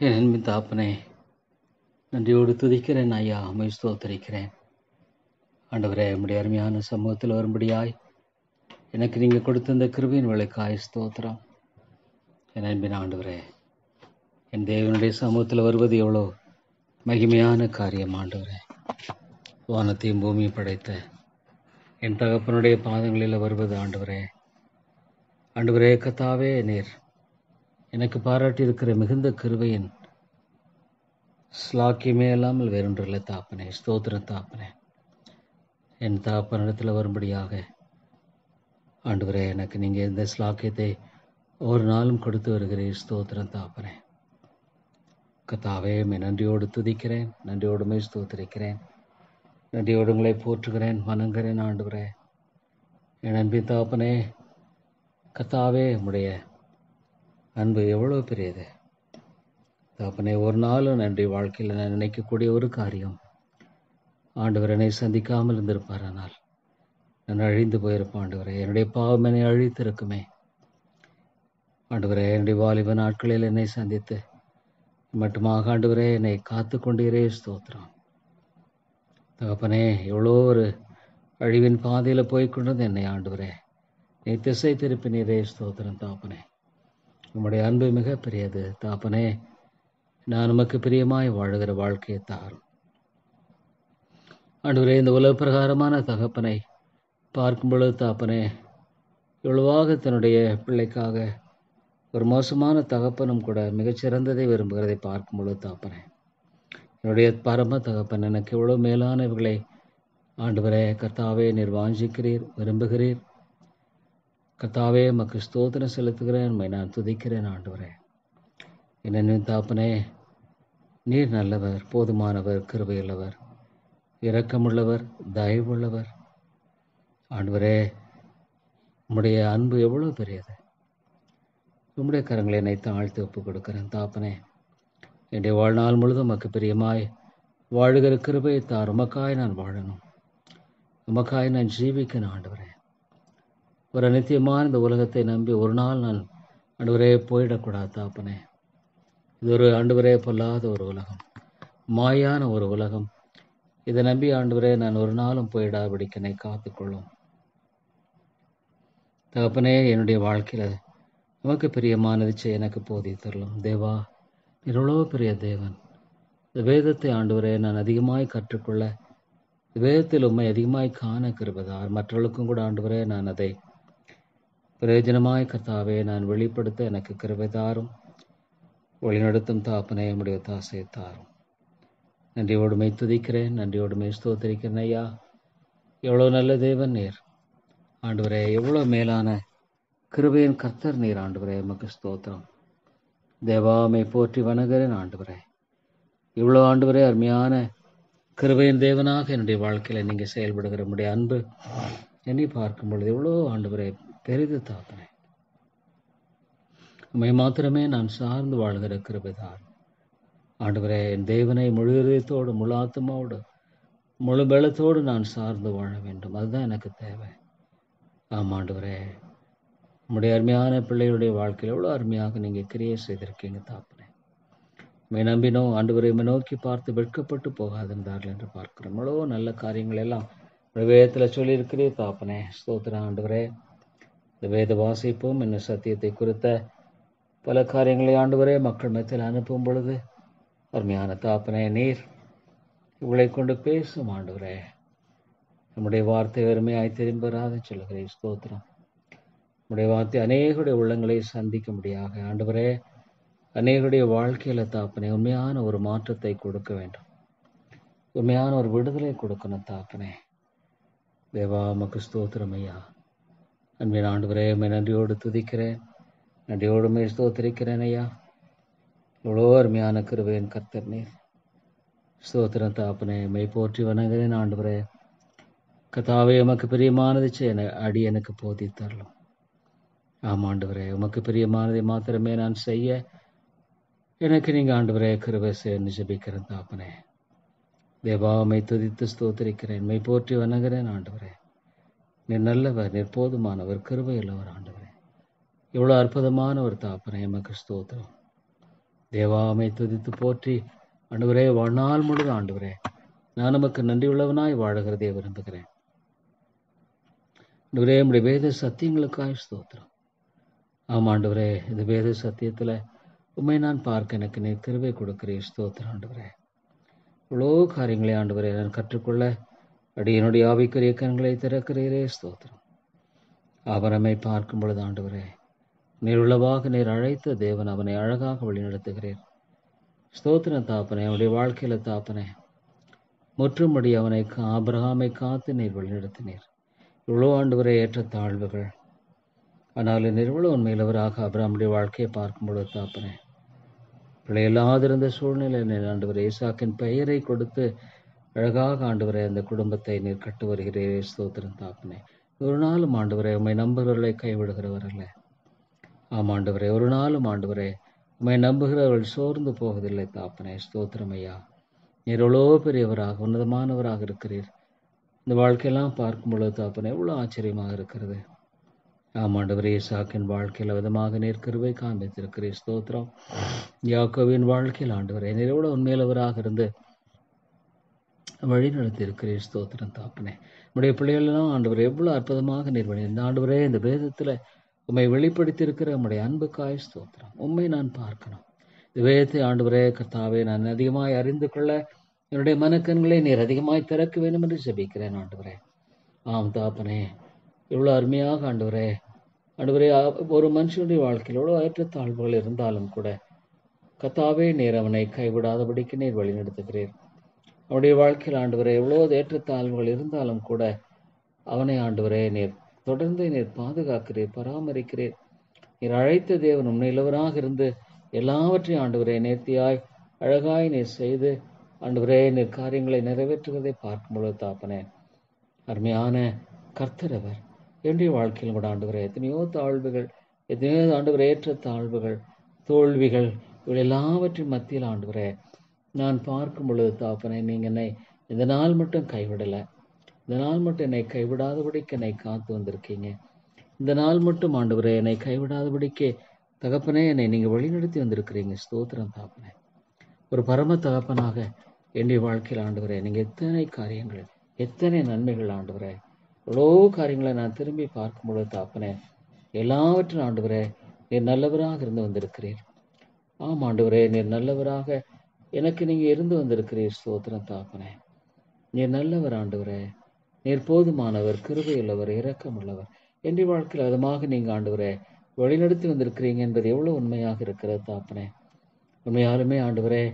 என் அன்பின் தாப்பனே, நன்றியோடு துதிக்கிறேன் ஐயா. உம்மை ஸ்தோத்தரிக்கிறேன் ஆண்டவரே. உம்முடைய அருமையான சமூகத்தில் வரும்படியாய் எனக்கு நீங்கள் கொடுத்த இந்த கிருபையின் வேலைக்காய் ஸ்தோத்திரம். என் அன்பின் ஆண்டவரே, என் தேவனுடைய சமூகத்தில் வருவது எவ்வளோ மகிமையான காரியம் ஆண்டவரே. வானத்தையும் பூமியும் படைத்த என் தகப்பனுடைய பாதங்களில் வருவது ஆண்டவரே. ஆண்டவரே கத்தாவே, நீர் எனக்கு பாராட்டியிருக்கிற மிகுந்த கிருபையின் ஸ்லாக்கியமே இல்லாமல் வேறொன்றில்லை தாப்பனே. ஸ்தோத்திரம் தாப்பனே. என் தாப்பனிடத்தில் வரும்படியாக ஆண்டவரே, எனக்கு நீங்கள் இந்த ஸ்லாக்கியத்தை ஒரு நாளும் கொடுத்து வருகிறீர். ஸ்தோத்திரம் தாப்பனே. கத்தாவே, நன்றியோடு துதிக்கிறேன், நன்றியோடுமே ஸ்தோத்திரிக்கிறேன், நன்றியோடு உங்களை போற்றுகிறேன், வணங்குகிறேன் ஆண்டவரே. என் அன்பின் தாப்பனே, கத்தாவே, உம்முடைய அன்பு எவ்வளோ பெரியது தாப்பனே. ஒரு நாளும் நன்றி வாழ்க்கையில் நான் நினைக்கக்கூடிய ஒரு காரியம், ஆண்டவர் என்னை சந்திக்காமல் இருந்திருப்பாரானால் நான் அழிந்து போயிருப்பேன் ஆண்டவரே. என்னுடைய பாவம் என்னை அழித்திருக்குமே ஆண்டவரே. என்னுடைய வாலிப நாட்களில் என்னை சந்தித்து மட்டுமாக ஆண்டவரே என்னை காத்து கொண்டீரே. ஸ்தோத்திரம் தகப்பனே. எவ்வளோ ஒரு அழிவின் பாதையில் போய் கொண்டது என்னை ஆண்டவரே நீ திசை திருப்பினீரே. ஸ்தோத்திரம் தாப்பனே. உம்முடைய அன்பு மிக பெரியது தாப்பனே. நான் உமக்கு பிரியமாய் வாழுகிற வாழ்க்கையை தாரும் ஆண்டவரே. இந்த உலக பிரகாரமான தகப்பனை பார்க்கும் பொழுது தாப்பனே, எவ்வளவாக தன்னுடைய பிள்ளைக்காக ஒரு மோசமான தகப்பனும் கூட மிகச்சிறந்ததை விரும்புகிறதை பார்க்கும் பொழுது தாப்பனே, என்னுடைய பரம தகப்பன் எனக்கு எவ்வளோ மேலானவர்களை ஆண்டவரே கர்த்தாவே நீர் வாஞ்சிக்கிறீர், விரும்புகிறீர். கர்த்தாவே, உமக்கு ஸ்தோத்திரம் செலுத்துகிறேன், உம்மை நான் துதிக்கிறேன் ஆண்டவரே. என்ன தாப்பனே, நீர் நல்லவர், போதுமானவர், கிருபையுள்ளவர், இரக்கமுள்ளவர், தயவுள்ளவர் ஆண்டவரே. உம்முடைய அன்பு எவ்வளோ பெரியது. உம்முடைய கரங்களை என்னை தாழ்த்தி ஒப்புக் கொடுக்கிறேன் தாப்பனே. என்னுடைய வாழ்நாள் முழுதும் உமக்கு பிரியமாய் வாழுகிற கிருபையை தார். உமக்காய் நான் வாழணும், உமக்காய் நான் ஜீவிக்கணும் ஆண்டவரே. ஒரு அநித்தியமான இந்த உலகத்தை நம்பி ஒரு நாள் நான் ஆண்டவரே போயிடக்கூடாது தாப்பனே. இது ஒரு ஆண்டவரே பொல்லாத ஒரு உலகம், மாயான ஒரு உலகம். இதை நம்பி ஆண்டவரே நான் ஒரு நாளும் போயிடாபடிக்கு என்னை காத்துக்கொள்ளும் தகப்பனே. என்னுடைய வாழ்க்கையில் உமக்கு பிரியமானது செய்ய எனக்கு போதி தரலாம் தேவா. எவ்வளோ பெரிய தேவன். இந்த வேதத்தை ஆண்டவரே நான் அதிகமாய் கற்றுக்கொள்ள, வேதத்தில் உண்மை அதிகமாய் காண கிருபைதார். மற்றவர்களுக்கும் கூட ஆண்டவரே நான் அதை பிரயோஜனமாய் கர்த்தாவே நான் வெளிப்படுத்த எனக்கு கிருபைதாரும். வழிநடத்தும் தாப்பனே, உம்முடைய தாசை தாரும். நன்றியோடுமை துதிக்கிறேன், நன்றியோடுமை ஸ்தோத்திரிக்கிறேன் ஐயா. எவ்வளோ நல்ல தேவன் நீர் ஆண்டவரே. எவ்வளோ மேலான கிருபையின் கர்த்தர் நீர் ஆண்டவரே. உமக்கு ஸ்தோத்திரம் தேவாமை போற்றி வணங்குகிறேன் ஆண்டவரே. இவ்வளோ ஆண்டவரே அருமையான கிருபையின் தேவனாக என்னுடைய வாழ்க்கையில் நீங்கள் செயல்படுகிற உம்முடைய அன்பு என்னை பார்க்கும் பொழுது எவ்வளோ ஆண்டவரே பெரிது தாப்பனே. உம்மை மாத்திரமே நான் சார்ந்து வாழ்கிற கிருபைதான் ஆண்டவரே. என் தேவனை முழு இதயத்தோடு, முழு ஆத்மாவோடு, முழு பலத்தோடு நான் சார்ந்து வாழ வேண்டும். அதுதான் எனக்கு தேவை. ஆமாம் ஆண்டவரே. உம்முடைய அருமையான பிள்ளைகளுடைய வாழ்க்கையில் எவ்வளோ அருமையாக நீங்கள் கிரியை செய்திருக்கீங்க தாப்பனே. உம்மை நம்பினோம் ஆண்டவரை நோக்கி பார்த்து வெட்கப்பட்டு போகாதிருந்தார்கள் என்று பார்க்கிறோம். எவ்வளோ நல்ல காரியங்கள் எல்லாம் வேதத்தில் சொல்லியிருக்கிறே தாப்பனே. ஸ்தோத்திரம் ஆண்டவரே. இந்த வேத வாசிப்பும் இன்னும் சத்தியத்தை குறித்த பல காரியங்களை ஆண்டவரே மக்கள் மத்தியில் அனுப்பும் பொழுது அருமையான தாப்பனே நீர் இவளை கொண்டு பேசும் ஆண்டவரே. நம்முடைய வார்த்தை வெறுமையாய் திரும்பி வராது சொல்லுகிறேன். ஸ்தோத்திரம். நம்முடைய வார்த்தை அநேகருடைய உள்ளங்களை சந்திக்க முடியாக ஆண்டவரே, அநேகருடைய வாழ்க்கையில தாப்பனே உண்மையான ஒரு மாற்றத்தை கொடுக்க வேண்டும், உண்மையான ஒரு விடுதலை கொடுக்கணும் தாப்பனே. தேவா உமக்கு ஸ்தோத்திரம் ஐயா. அன்பின் ஆண்டவரே, உம்மை நன்றியோடு துதிக்கிறேன், நன்றியோடுமே ஸ்தோத்திரிக்கிறேன் ஐயா. எவ்வளோ அருமையான கிருபையின் கர்த்தர் நீர். ஸ்தோத்திரம் தாப்பனே. உம்மை போற்றி வணங்குகிறேன் ஆண்டவரே. கர்த்தாவே, உமக்கு பிரியமானது செய்ய அடி எனக்கு போதி தரலாம். ஆமாண்டவரே, உமக்கு பிரியமானதை மாத்திரமே நான் செய்ய எனக்கு நீங்கள் ஆண்டவரே கிருபை செய்ய ஜெபிக்கிறேன் தாப்பனே. தேவா உம்மை துதித்து ஸ்தோத்திரிக்கிறேன், உம்மை போற்றி வணங்குகிறேன் ஆண்டவரே. நீர் நல்லவர், நீர் போதுமானவர், கிருபை உள்ளவர் ஆண்டவரே. இவ்வளோ அற்புதமான ஒரு தாப்பனே, எமக்கு ஸ்தோத்திரம். தேவாமை துதித்து போற்றி ஆண்டவரே வாழ்நாள் முழுவதும் ஆண்டவரே நான் நமக்கு நன்றியுள்ளவனாய் வாழுகிறதே விரும்புகிறேன். ஆண்டவரே நம்முடைய வேத சத்தியங்களுக்காய் ஸ்தோத்திரம். ஆமாண்டவரே, இந்த வேத சத்தியத்தில் உண்மை நான் பார்க்க எனக்கு நீ கிருபை கொடுக்கிறேன். ஸ்தோத்திரம் ஆண்டவரே. இவ்வளோ காரியங்களை ஆண்டவரே நான் கற்றுக்கொள்ள அடியனுடைய ஆவிக்குரிய கண்களை திறக்கிறீரே. ஸ்தோத்திரம். அவரமை பார்க்கும் பொழுது ஆண்டவரே நீர் உள்ளவாக நீர் அழைத்த தேவன் அவனை அழகாக வழிநடத்துகிறீர். ஸ்தோத்திரம் தாப்பனே. அவனுடைய வாழ்க்கையில தாப்பனே முற்றும்படி அவனை ஆபிரகாமை காத்து நீர் வழிநடத்தினீர். இவ்வளோ ஆண்டவரே ஏற்ற தாழ்வுகள், ஆனாலும் நீர் இவ்வளோ உண்மையிலவராக அபிரகாமுடைய வாழ்க்கையை பார்க்கும் பொழுது தாப்பனே பிள்ளையில்லாதிருந்த சூழ்நிலையில் ஆண்டவரே ஈசாக்கின் பெயரை கொடுத்து அழகாக ஆண்டவரே அந்த குடும்பத்தை நீர் கட்டு வருகிறீரே. ஸ்தோத்திரம் தாப்பனே. ஒரு நாளும் ஆண்டவரே உம்மை நம்புகிறவர்களை கைவிடுகிறவர் அல்ல. ஆமாண்டவரே, ஒரு நாளும் ஆண்டவரே உம்மை நம்புகிறவர்கள் சோர்ந்து போவதில்லை தாப்பனே. ஸ்தோத்திரம் ஐயா. நீர் எவ்வளோ பெரியவராக உன்னதமானவராக இருக்கிறீர். இந்த வாழ்க்கையெல்லாம் பார்க்கும் பொழுது தாப்பனே எவ்வளோ ஆச்சரியமாக இருக்கிறது. ஆமாண்டவரே ஈசாக்கின் வாழ்க்கையில் விதமாக நீர் கிருபை காண்பித்திருக்கிறீர். ஸ்தோத்திரம். யாக்கோவின் வாழ்க்கையில் ஆண்டவரே நீர் எவ்வளோ உண்மையிலவராக இருந்து வழி நடத்தி இருக்கிறீர். ஸ்தோத்திரம் தாப்பனே. நம்முடைய பிள்ளைகளெல்லாம் ஆண்டவரே எவ்வளோ அற்புதமாக நீர் வழி இந்த ஆண்டவரே இந்த வேதத்தில் உம்மை வெளிப்படுத்தி இருக்கிற நம்முடைய அன்புக்காய் ஸ்தோத்திரம். உண்மை நான் பார்க்கணும். இந்த வேதத்தை ஆண்டவரே கர்த்தாவே நான் அதிகமாய் அறிந்து கொள்ள என்னுடைய மனக்கண்களை நீர் அதிகமாய் திறக்க வேண்டும் என்று ஜெபிக்கிறேன் ஆண்டவரே. ஆம் தாப்பனே, இவ்வளோ அருமையாக ஆண்டவரே ஒரு மனுஷனுடைய வாழ்க்கையில் எவ்வளோ ஏற்றத்தாழ்வுகள் இருந்தாலும் கூட கர்த்தாவே நீர் அவனை கைவிடாதபடிக்கு நீர் வழிநடத்துகிறீர். அவனுடைய வாழ்க்கையில் ஆண்டவரே எவ்வளோ ஏற்றத்தாழ்வுகள் இருந்தாலும் கூட அவனை ஆண்டவரே நீர் தொடர்ந்து நீர் பாதுகாக்கிறீர், பராமரிக்கிறீர். நீர் அழைத்த தேவன் உண்மையிலவராக இருந்து எல்லாவற்றையும் ஆண்டவரே நேர்த்தியாய் அழகாய் நீர் செய்து ஆண்டவரே நீர் காரியங்களை நிறைவேற்றுவதை பார்க்கும் பொழுது தாப்பனே அருமையான கர்த்தரவர். என்னுடைய வாழ்க்கையில் கூட ஆண்டவரே எத்தனையோ தாழ்வுகள், எத்தனையோ ஆண்டவரே ஏற்ற தாழ்வுகள், தோல்விகள், இவள் எல்லாவற்றின் மத்தியில் ஆண்டவரே நான் பார்க்கும் பொழுது தாப்பனே நீங்கள் என்னை இந்த நாள் மட்டும் கைவிடலை. இந்த நாள் மட்டும் என்னை கைவிடாதபடிக்கு என்னை காத்து வந்திருக்கீங்க. இந்த நாள் மட்டும் ஆண்டவரே என்னை கைவிடாதபடிக்கு தகப்பனே என்னை நீங்கள் வழிநடத்தி வந்திருக்கிறீங்க. ஸ்தோத்திரம் தாப்பனே. ஒரு பரம தகப்பனாக என்னுடைய வாழ்க்கையில் ஆண்டவரே நீங்கள் எத்தனை காரியங்கள், எத்தனை நன்மைகள் ஆண்டவரே, எவ்வளோ காரியங்களை நான் திரும்பி பார்க்கும் பொழுது தாப்பனே எல்லாவற்றும் ஆண்டவரே நீர் நல்லவராக இருந்து வந்திருக்கிறீர். ஆம் ஆண்டவரே நீர் நல்லவராக எனக்கு நீங்கள் இருந்து வந்திருக்கிறீர். ஸ்தோத்திரம் தாப்பனே. நீர் நல்லவர் ஆண்டவரே, நீர் போதுமானவர், கிருபையுள்ளவர், இரக்கமுள்ளவர். என்னுடைய வாழ்க்கையில் அதமாக நீங்கள் ஆண்டவரே வழிநடத்தி வந்திருக்கிறீங்க என்பது எவ்வளோ உண்மையாக இருக்கிறது தாப்பனே. உண்மையாலுமே ஆண்டவரே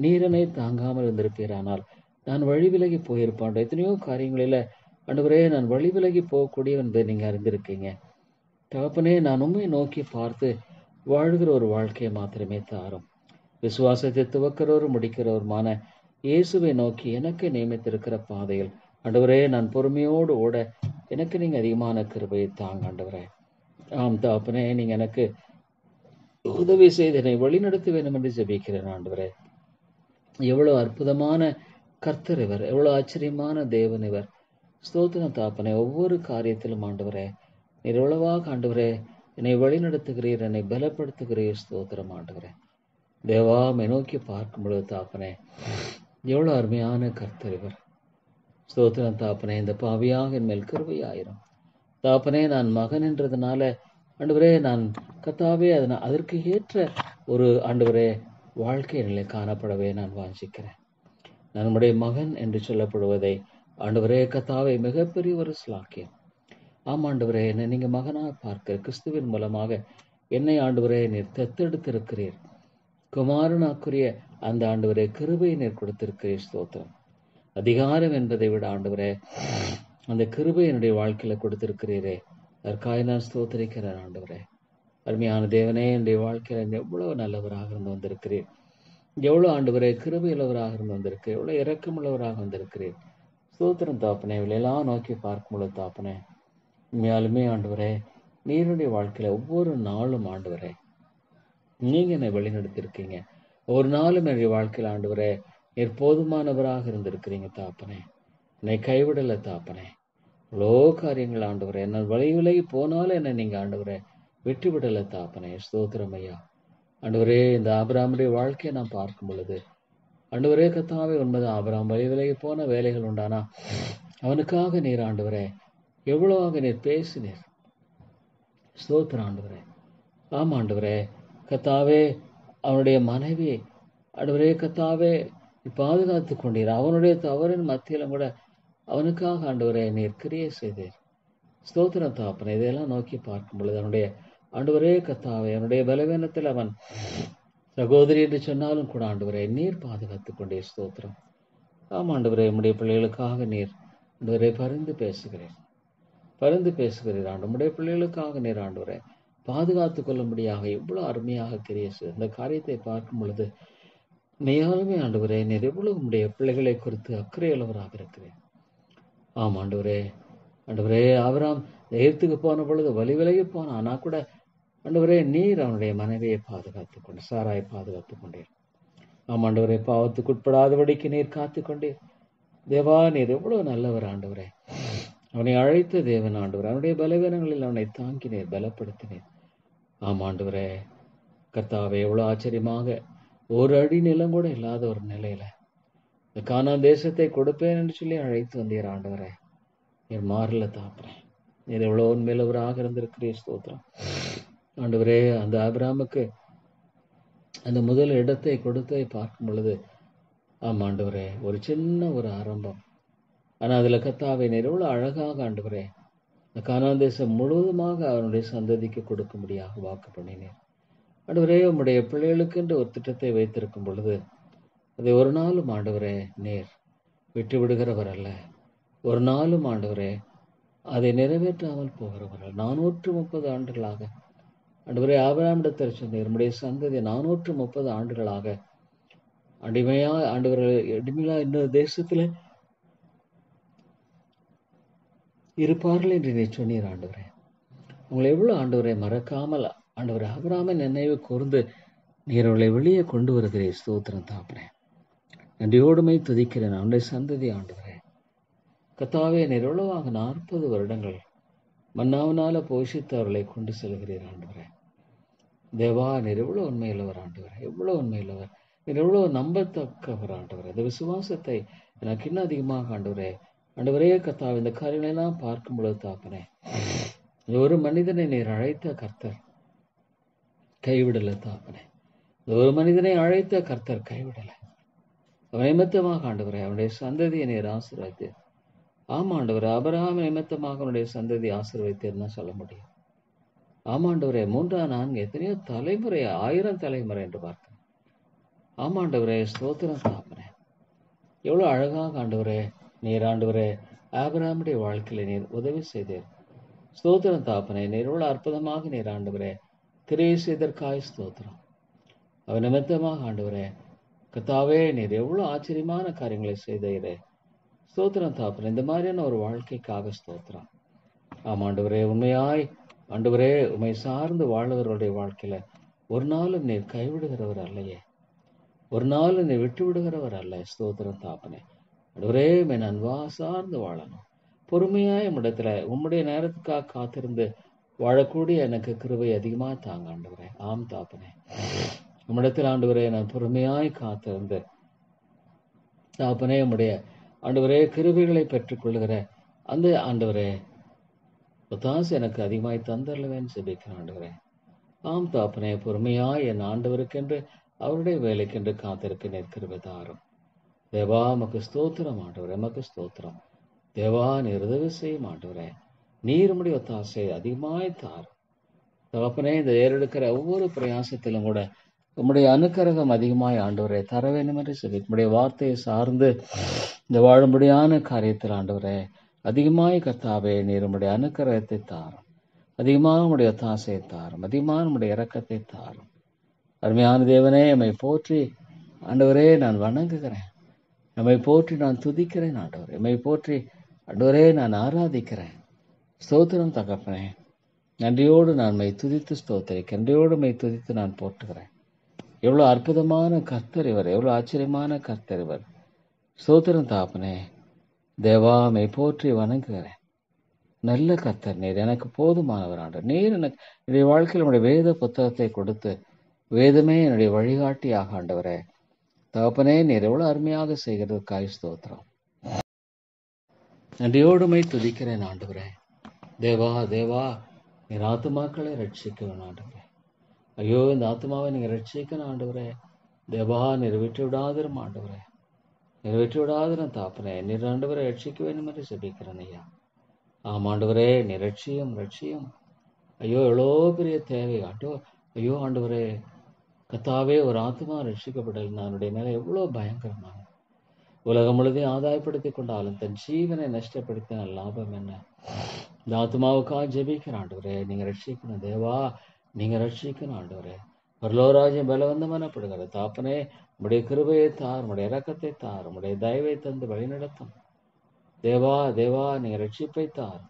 நீரனை தாங்காமல் இருந்திருப்பீரானால் நான் வழி விலகி போயிருப்பான். எத்தனையோ காரியங்களில் ஆண்டவரே நான் வழி விலகி போகக்கூடியவன் என்பதை நீங்கள் அறிந்திருக்கீங்க தகப்பனே. நான் உண்மையை நோக்கி பார்த்து வாழ்கிற ஒரு வாழ்க்கையை மாத்திரமே தாரும். விசுவாசத்தை துவக்கிறவரும் முடிக்கிறவருமான இயேசுவை நோக்கி எனக்கு நியமித்திருக்கிற பாதையில் ஆண்டவரே நான் பொறுமையோடு ஓட எனக்கு நீங்கள் அதிகமான கிருபையை தாங்க ஆண்டவரே. ஆம் தாப்பனே, நீங்கள் எனக்கு உதவி செய்து என்னை வழிநடத்த வேண்டும் என்று ஜெபிக்கிறேன் ஆண்டவரே. எவ்வளோ அற்புதமான கர்த்தர் இவர், எவ்வளோ ஆச்சரியமான தேவன் இவர். ஸ்தோத்திரம் தாப்பனே. ஒவ்வொரு காரியத்திலும் ஆண்டவரே நீர் எவ்வளவாக ஆண்டவரே என்னை வழிநடத்துகிறீர், என்னை பலப்படுத்துகிறீர். ஸ்தோத்திரம் ஆண்டவரே. தேவாமை நோக்கி பார்க்கும் பொழுது தாப்பனே எவ்வளோ அருமையான கர்த்தர் இவர். ஸ்தோத்திரம் தாப்பனே. இந்த பாவியாக என் மேல் கிருபையாயிரும் தாப்பனே. நான் மகன் என்றதுனால ஆண்டவரே நான் கத்தாவே அதற்கு ஏற்ற ஒரு ஆண்டவரே வாழ்க்கை நிலை காணப்படவே நான் வாஞ்சிக்கிறேன். நம்முடைய மகன் என்று சொல்லப்படுவதை ஆண்டவரே கத்தாவே மிகப்பெரிய ஒரு ஸ்லாக்கியம். ஆமாண்டவரே என்னை நீங்கள் மகனாக பார்க்க கிறிஸ்துவின் மூலமாக என்னை ஆண்டவரே நீர் தத்தெடுத்திருக்கிறீர். குமாரனாக்குரிய அந்த ஆண்டவரே கிருபையை நீர் கொடுத்திருக்கிறீர். ஸ்தோத்திரம். அதிகாரம் என்பதை விட ஆண்டவரே அந்த கிருபை என்னுடைய வாழ்க்கையில கொடுத்திருக்கிறீரே, அதற்காக நான் ஸ்தோத்திரிக்கிறேன் ஆண்டவரே. அருமையான தேவனே, என்னுடைய வாழ்க்கையில எவ்வளவு நல்லவராக இருந்து வந்திருக்கிறீர். எவ்வளோ ஆண்டவரே கிருபையுள்ளவராக இருந்து வந்திருக்கிறீர், எவ்வளோ இரக்கமுள்ளவராக வந்திருக்கிறீர். ஸ்தோத்திரம் தாப்பனே. இவளெல்லாம் நோக்கி பார்க்கும் பொழுது தாப்பனே உண்மையாலுமே ஆண்டவரே நீருடைய வாழ்க்கையில ஒவ்வொரு நாளும் ஆண்டவரே நீங்க என்னை வழிநடத்திருக்கீங்க. ஒரு நாளும் என்னுடைய வாழ்க்கையில் ஆண்டவரே நீர் போதுமானவராக இருந்திருக்கிறீங்க தாப்பனே. என்னை கைவிடலை தாப்பனே. இவ்வளோ காரியங்கள் ஆண்டவரே நான் வழி விலகி போனாலும் என்னை நீங்கள் ஆண்டவரே விட்டு விடலை தாப்பனே. ஸ்தோத்திரம் ஐயா. ஆண்டவரே, இந்த ஆபிரகாமுடைய வாழ்க்கையை நாம் பார்க்கும் பொழுது, ஆண்டவரே கர்த்தாவே, உண்மைதான், ஆபிரகாம் வழி விலகி போன வேலைகள் உண்டானா அவனுக்காக நீர் ஆண்டவரே எவ்வளவாக நீர் பேசினீர். ஸ்தோத்திரம் ஆண்டவரே. ஆமா ஆண்டவரே கர்த்தாவே, அவனுடைய மனைவி ஆண்டவரே கர்த்தாவே பாதுகாத்து கொண்டீர். அவனுடைய தவறின் மத்தியிலும் கூட அவனுக்காக ஆண்டவரே நீர் கிரியை செய்தீர். ஸ்தோத்திரம் தாப்பனே. இதையெல்லாம் நோக்கி பார்க்கும் பொழுது அவனுடைய ஆண்டவரே கர்த்தாவே, அவனுடைய பலவீனத்தில் அவன் சகோதரி என்று சொன்னாலும் கூட ஆண்டவரே நீர் பாதுகாத்துக் கொண்டே. ஸ்தோத்திரம். ஆமா ஆண்டவரே, நம்முடைய பிள்ளைகளுக்காக நீர் ஆண்டவரே பரிந்து பேசுகிறேன், பரிந்து பேசுகிறீர் ஆண்டு. நம்முடைய பிள்ளைகளுக்காக நீர் ஆண்டவரே பாதுகாத்துக் கொள்ளும்படியாக எவ்வளவு அருமையாக கிரியை செய்து இந்த காரியத்தை பார்க்கும் பொழுது மெய்யாலுமே ஆண்டவரே நீர் எவ்வளவு உடைய பிள்ளைகளை குறித்து அக்கறையுள்ளவராக இருக்கிறேன். ஆம் ஆண்டவரே. ஆண்டவரே, ஆபிரகாம் எகிப்துக்கு போன பொழுது வழி விலகி போனான். ஆனா கூட ஆண்டவரே நீர் அவனுடைய மனைவியை பாதுகாத்துக் கொண்டு சாராயை பாதுகாத்துக் கொண்டீர். ஆம் ஆண்டவரே, பாவத்துக்கு உட்படாதபடிக்கு நீர் காத்துக்கொண்டீர். தேவா, நீர் எவ்வளவு நல்லவர் ஆண்டவரே. அவனை அழைத்த தேவன் ஆண்டவர், அவனுடைய பலவீனங்களில் அவனை தாங்கினீர், பலப்படுத்தினீர். ஆம் ஆண்டவரே கர்த்தாவே, எவ்வளவு ஆச்சரியமாக ஒரு அடி நிலம் கூட இல்லாத ஒரு நிலையில இந்த கானான் தேசத்தை கொடுப்பேன் என்று சொல்லி அழைத்து வந்தீர் ஆண்டவரே. நீர் மாறல தாப்புறேன். நீர் எவ்வளவு உண்மையிலவராக இருந்திருக்கிறீர். ஸ்தோத்திரம் ஆண்டவரே. அந்த ஆபிரகாமுக்கு அந்த முதல் இடத்தை கொடுத்ததை பார்க்கும் பொழுது ஆமா ஆண்டவரே ஒரு சின்ன ஒரு ஆரம்பம். ஆனா அதுல கர்த்தாவே நீர் எவ்வளவு அழகாக ஆண்டவரே இந்த கானான் தேசம் முழுவதுமாக அவனுடைய சந்ததிக்கு கொடுக்கும்படியாக வாக்கு பண்ணினேன். ஆண்டவரே, உம்முடைய பிள்ளைகளுக்கு என்று ஒரு திட்டத்தை வைத்திருக்கும் பொழுது அதை ஒரு நாளும் ஆண்டவரே நீர் விட்டு விடுகிறவர் அல்ல. ஒரு நாளும் ஆண்டவரே அதை நிறைவேற்றாமல் போகிறவர். 430 ஆண்டுகளாக ஆண்டவரே ஆபிரகாமிடத்தில் சொன்னீர், நம்முடைய சந்ததி 430 ஆண்டுகளாக அடிமையா ஆண்டவர்கள் அடிமையா இன்னொரு தேசத்துல இருப்பார்கள் என்று நீ சொன்னீர் ஆண்டவரே. உங்களை எவ்வளவு ஆண்டவரை மறக்காமல் ஆண்டவரை ஆபிரகாமை நினைவு கூர்ந்து நீர் அவளை வெளியே கொண்டு வருகிறேன். ஸ்தோத்திரம் தாப்புறேன். நன்றியோடுமை துதிக்கிறேன். அவனுடைய சந்ததி ஆண்டவரே கர்த்தாவே, நீர் எவ்வளவாக 40 வருடங்கள் மன்னாவனால போஷித்து அவர்களை கொண்டு செல்கிறீர் ஆண்டவரே. தேவா, நீர் எவ்வளவு உண்மையுள்ளவர் ஆண்டவரே, எவ்வளவு உண்மையுள்ளவர். நீர் எவ்வளவு நம்பத்தக்கவர் ஆண்டவரே. இந்த விசுவாசத்தை எனக்கு இன்னும் அதிகமாக ஆண்டவரே ஆண்டவரே கர்த்தாவே, இந்த காரியங்களெல்லாம் பார்க்கும் பொழுது தாப்பனே, ஒரு மனிதனை நீர் அழைத்த கர்த்தர் கைவிடல தாப்பனே. ஒரு மனிதனை அழைத்த கர்த்தர் கைவிடல. அவன் நிமித்தமாக ஆண்டவரே அவனுடைய சந்ததியை நீர் ஆசீர்வதித்து. ஆமா ஆண்டவரே, ஆபிரகாம் நிமித்தமாக அவனுடைய சந்ததி ஆசீர்வதித்தேன்னு சொல்ல முடியும். ஆமா ஆண்டவரே, 3 4 எத்தனையோ தலைமுறை, 1000 தலைமுறை என்று பார்த்தேன். ஆமா ஆண்டவரே, ஸ்தோத்திரம் தாப்பனே. எவ்வளவு அழகாக ஆண்டவரே நீர் ஆண்டவரே ஆபிரகாமுடைய வாழ்க்கையில நீர் உதவி செய்தீர். ஸ்தோத்திரம் தாப்பனே. நீர் எவ்வளவு அற்புதமாக நீர் ஆண்டவரே கிரியை செய்தற்காய் ஸ்தோத்திரம். அவன் நிமித்தமாக ஆண்டவரே கர்த்தாவே, நீர் எவ்வளவு ஆச்சரியமான காரியங்களை செய்தீரே. ஸ்தோத்திரம் தாப்பனே. இந்த மாதிரியான ஒரு வாழ்க்கைக்காக ஸ்தோத்திரம். ஆமா ஆண்டவரே, உண்மையாய் ஆண்டவரே உண்மை சார்ந்து வாழ்வர்களுடைய வாழ்க்கையில ஒரு நாளும் நீர் கைவிடுகிறவர் அல்லையே, ஒரு நாளும் நீர் விட்டு விடுகிறவர் அல்ல. ஸ்தோத்திரம் தாப்பனே. ஆண்டவரே, நான் சார்ந்து வாழணும், பொறுமையாய் உம்மிடத்துல உம்முடைய நேரத்துக்காக காத்திருந்து வாழக்கூடிய எனக்கு கிருபை அதிகமா தாங்க ஆண்டவரே. ஆம் தாப்பனே, உம்மிடத்தில் ஆண்டவரே நான் பொறுமையாய் காத்திருந்து தாப்பனே உம்முடைய ஆண்டவரே கிருபைகளை பெற்றுக் கொள்ளுகிற அந்த ஆண்டவரே ஒத்தாசு எனக்கு அதிகமாய் தந்தரலவேன்னு சொல்லிக்கிறேன் ஆண்டவரே. ஆம் தாப்பனே, பொறுமையாய் என் ஆண்டவருக்கென்று அவருடைய வேலைக்கென்று காத்திருக்க நிற்கிற தாரும். தேவா, மக்கு ஸ்தோத்திரம் ஆண்டவரே, மக்கு ஸ்தோத்திரம். தேவா, நீர் உதவி செய்யும் ஆண்டவரே. நீர் உம்முடைய ஒத்தாசை அதிகமாய் தாரும் தகப்பனே. இந்த ஏறெடுக்கிற ஒவ்வொரு பிரயாசத்திலும் கூட உம்முடைய அனுக்கிரகம் அதிகமாய் ஆண்டவரே தர வேண்டும் என்று சொல்லி உம்முடைய வார்த்தையை சார்ந்து இந்த வாழும்படியான காரியத்தில் ஆண்டவரே அதிகமாய் கர்த்தாவே நீர் உம்முடைய அனுக்கிரகத்தை தாரும், அதிகமாக உம்முடைய ஒத்தாசையை தாரும், அதிகமாக உம்முடைய இரக்கத்தை தாரும். அருமையான தேவனே, எம்மை போற்றி ஆண்டவரே நான் வணங்குகிறேன், எம்மை போற்றி நான் துதிக்கிறேன் ஆண்டவரே, எம்மை போற்றி ஆண்டவரே நான் ஆராதிக்கிறேன். ஸ்தோத்திரம் தகப்பனே. நன்றியோடு நான் மை துதித்து ஸ்தோத்திரிக்கிறேன், நன்றியோடு மை துதித்து நான் போற்றுகிறேன். எவ்வளோ அற்புதமான கர்த்தர் இவர், எவ்வளோ ஆச்சரியமான கர்த்தர் இவர். ஸ்தோத்திரம் தாப்பனே. தேவா, மை போற்றி வணங்குகிறேன். நல்ல கர்த்தர் நீர், எனக்கு போதுமானவர் ஆண்டவர். நீர் எனக்கு என்னுடைய வாழ்க்கையில் உடைய வேத புத்தகத்தை கொடுத்து வேதமே என்னுடைய வழிகாட்டியாக ஆண்டவரே. தகப்பனே, நீர் எவ்வளவு அருமையாக செய்கிறதுக்காய் ஸ்தோத்திரம். நன்றியோடுமை துதிக்கிறேன் ஆண்டவரே. தேவா தேவா, நீர் ஆத்துமாக்களை ரட்சிக்கணும் ஆண்டவரே. ஐயோ, இந்த ஆத்மாவை நீங்க ரட்சிக்கணும் ஆண்டவரே. தேவா, நீர் விட்டு விடாதிரும் ஆண்டவரே. நீர் விட்டு விடாதிரும் தாப்பனே. நீர் ஆண்டவரை ரட்சிக்க வேண்டும் என்று ஜெபிக்கிறேன் ஐயா. ஆம் ஆண்டவரே, நீர் ரட்சியும் ரட்சியும். ஐயோ, எவ்வளோ பெரிய தேவை ஐயோ ஆண்டவரே, கத்தாவே, ஒரு ஆத்மா ரட்சிக்கப்படல் என்னுடைய நிலை எவ்வளோ பயங்கரமான. உலகம் முழுதையும் ஆதாயப்படுத்தி கொண்டாலும் தன் ஜீவனை நஷ்டப்படுத்தின லாபம் என்ன? இந்த ஆத்மாவுக்காக ஜெபிக்கிற ஆண்டவரே, நீங்க ரட்சிக்கணும் தேவா, நீங்க ரட்சிக்கணும் ஆண்டவரே. பரலோராஜ்யம் பலவந்தமானப்படுகிற தாப்பனே, உடைய கிருபையை தார், உடைய இரக்கத்தை தார், உடைய தயவை தந்து வழிநடத்தும் தேவா தேவா. நீங்க ரட்சிப்பை தார்,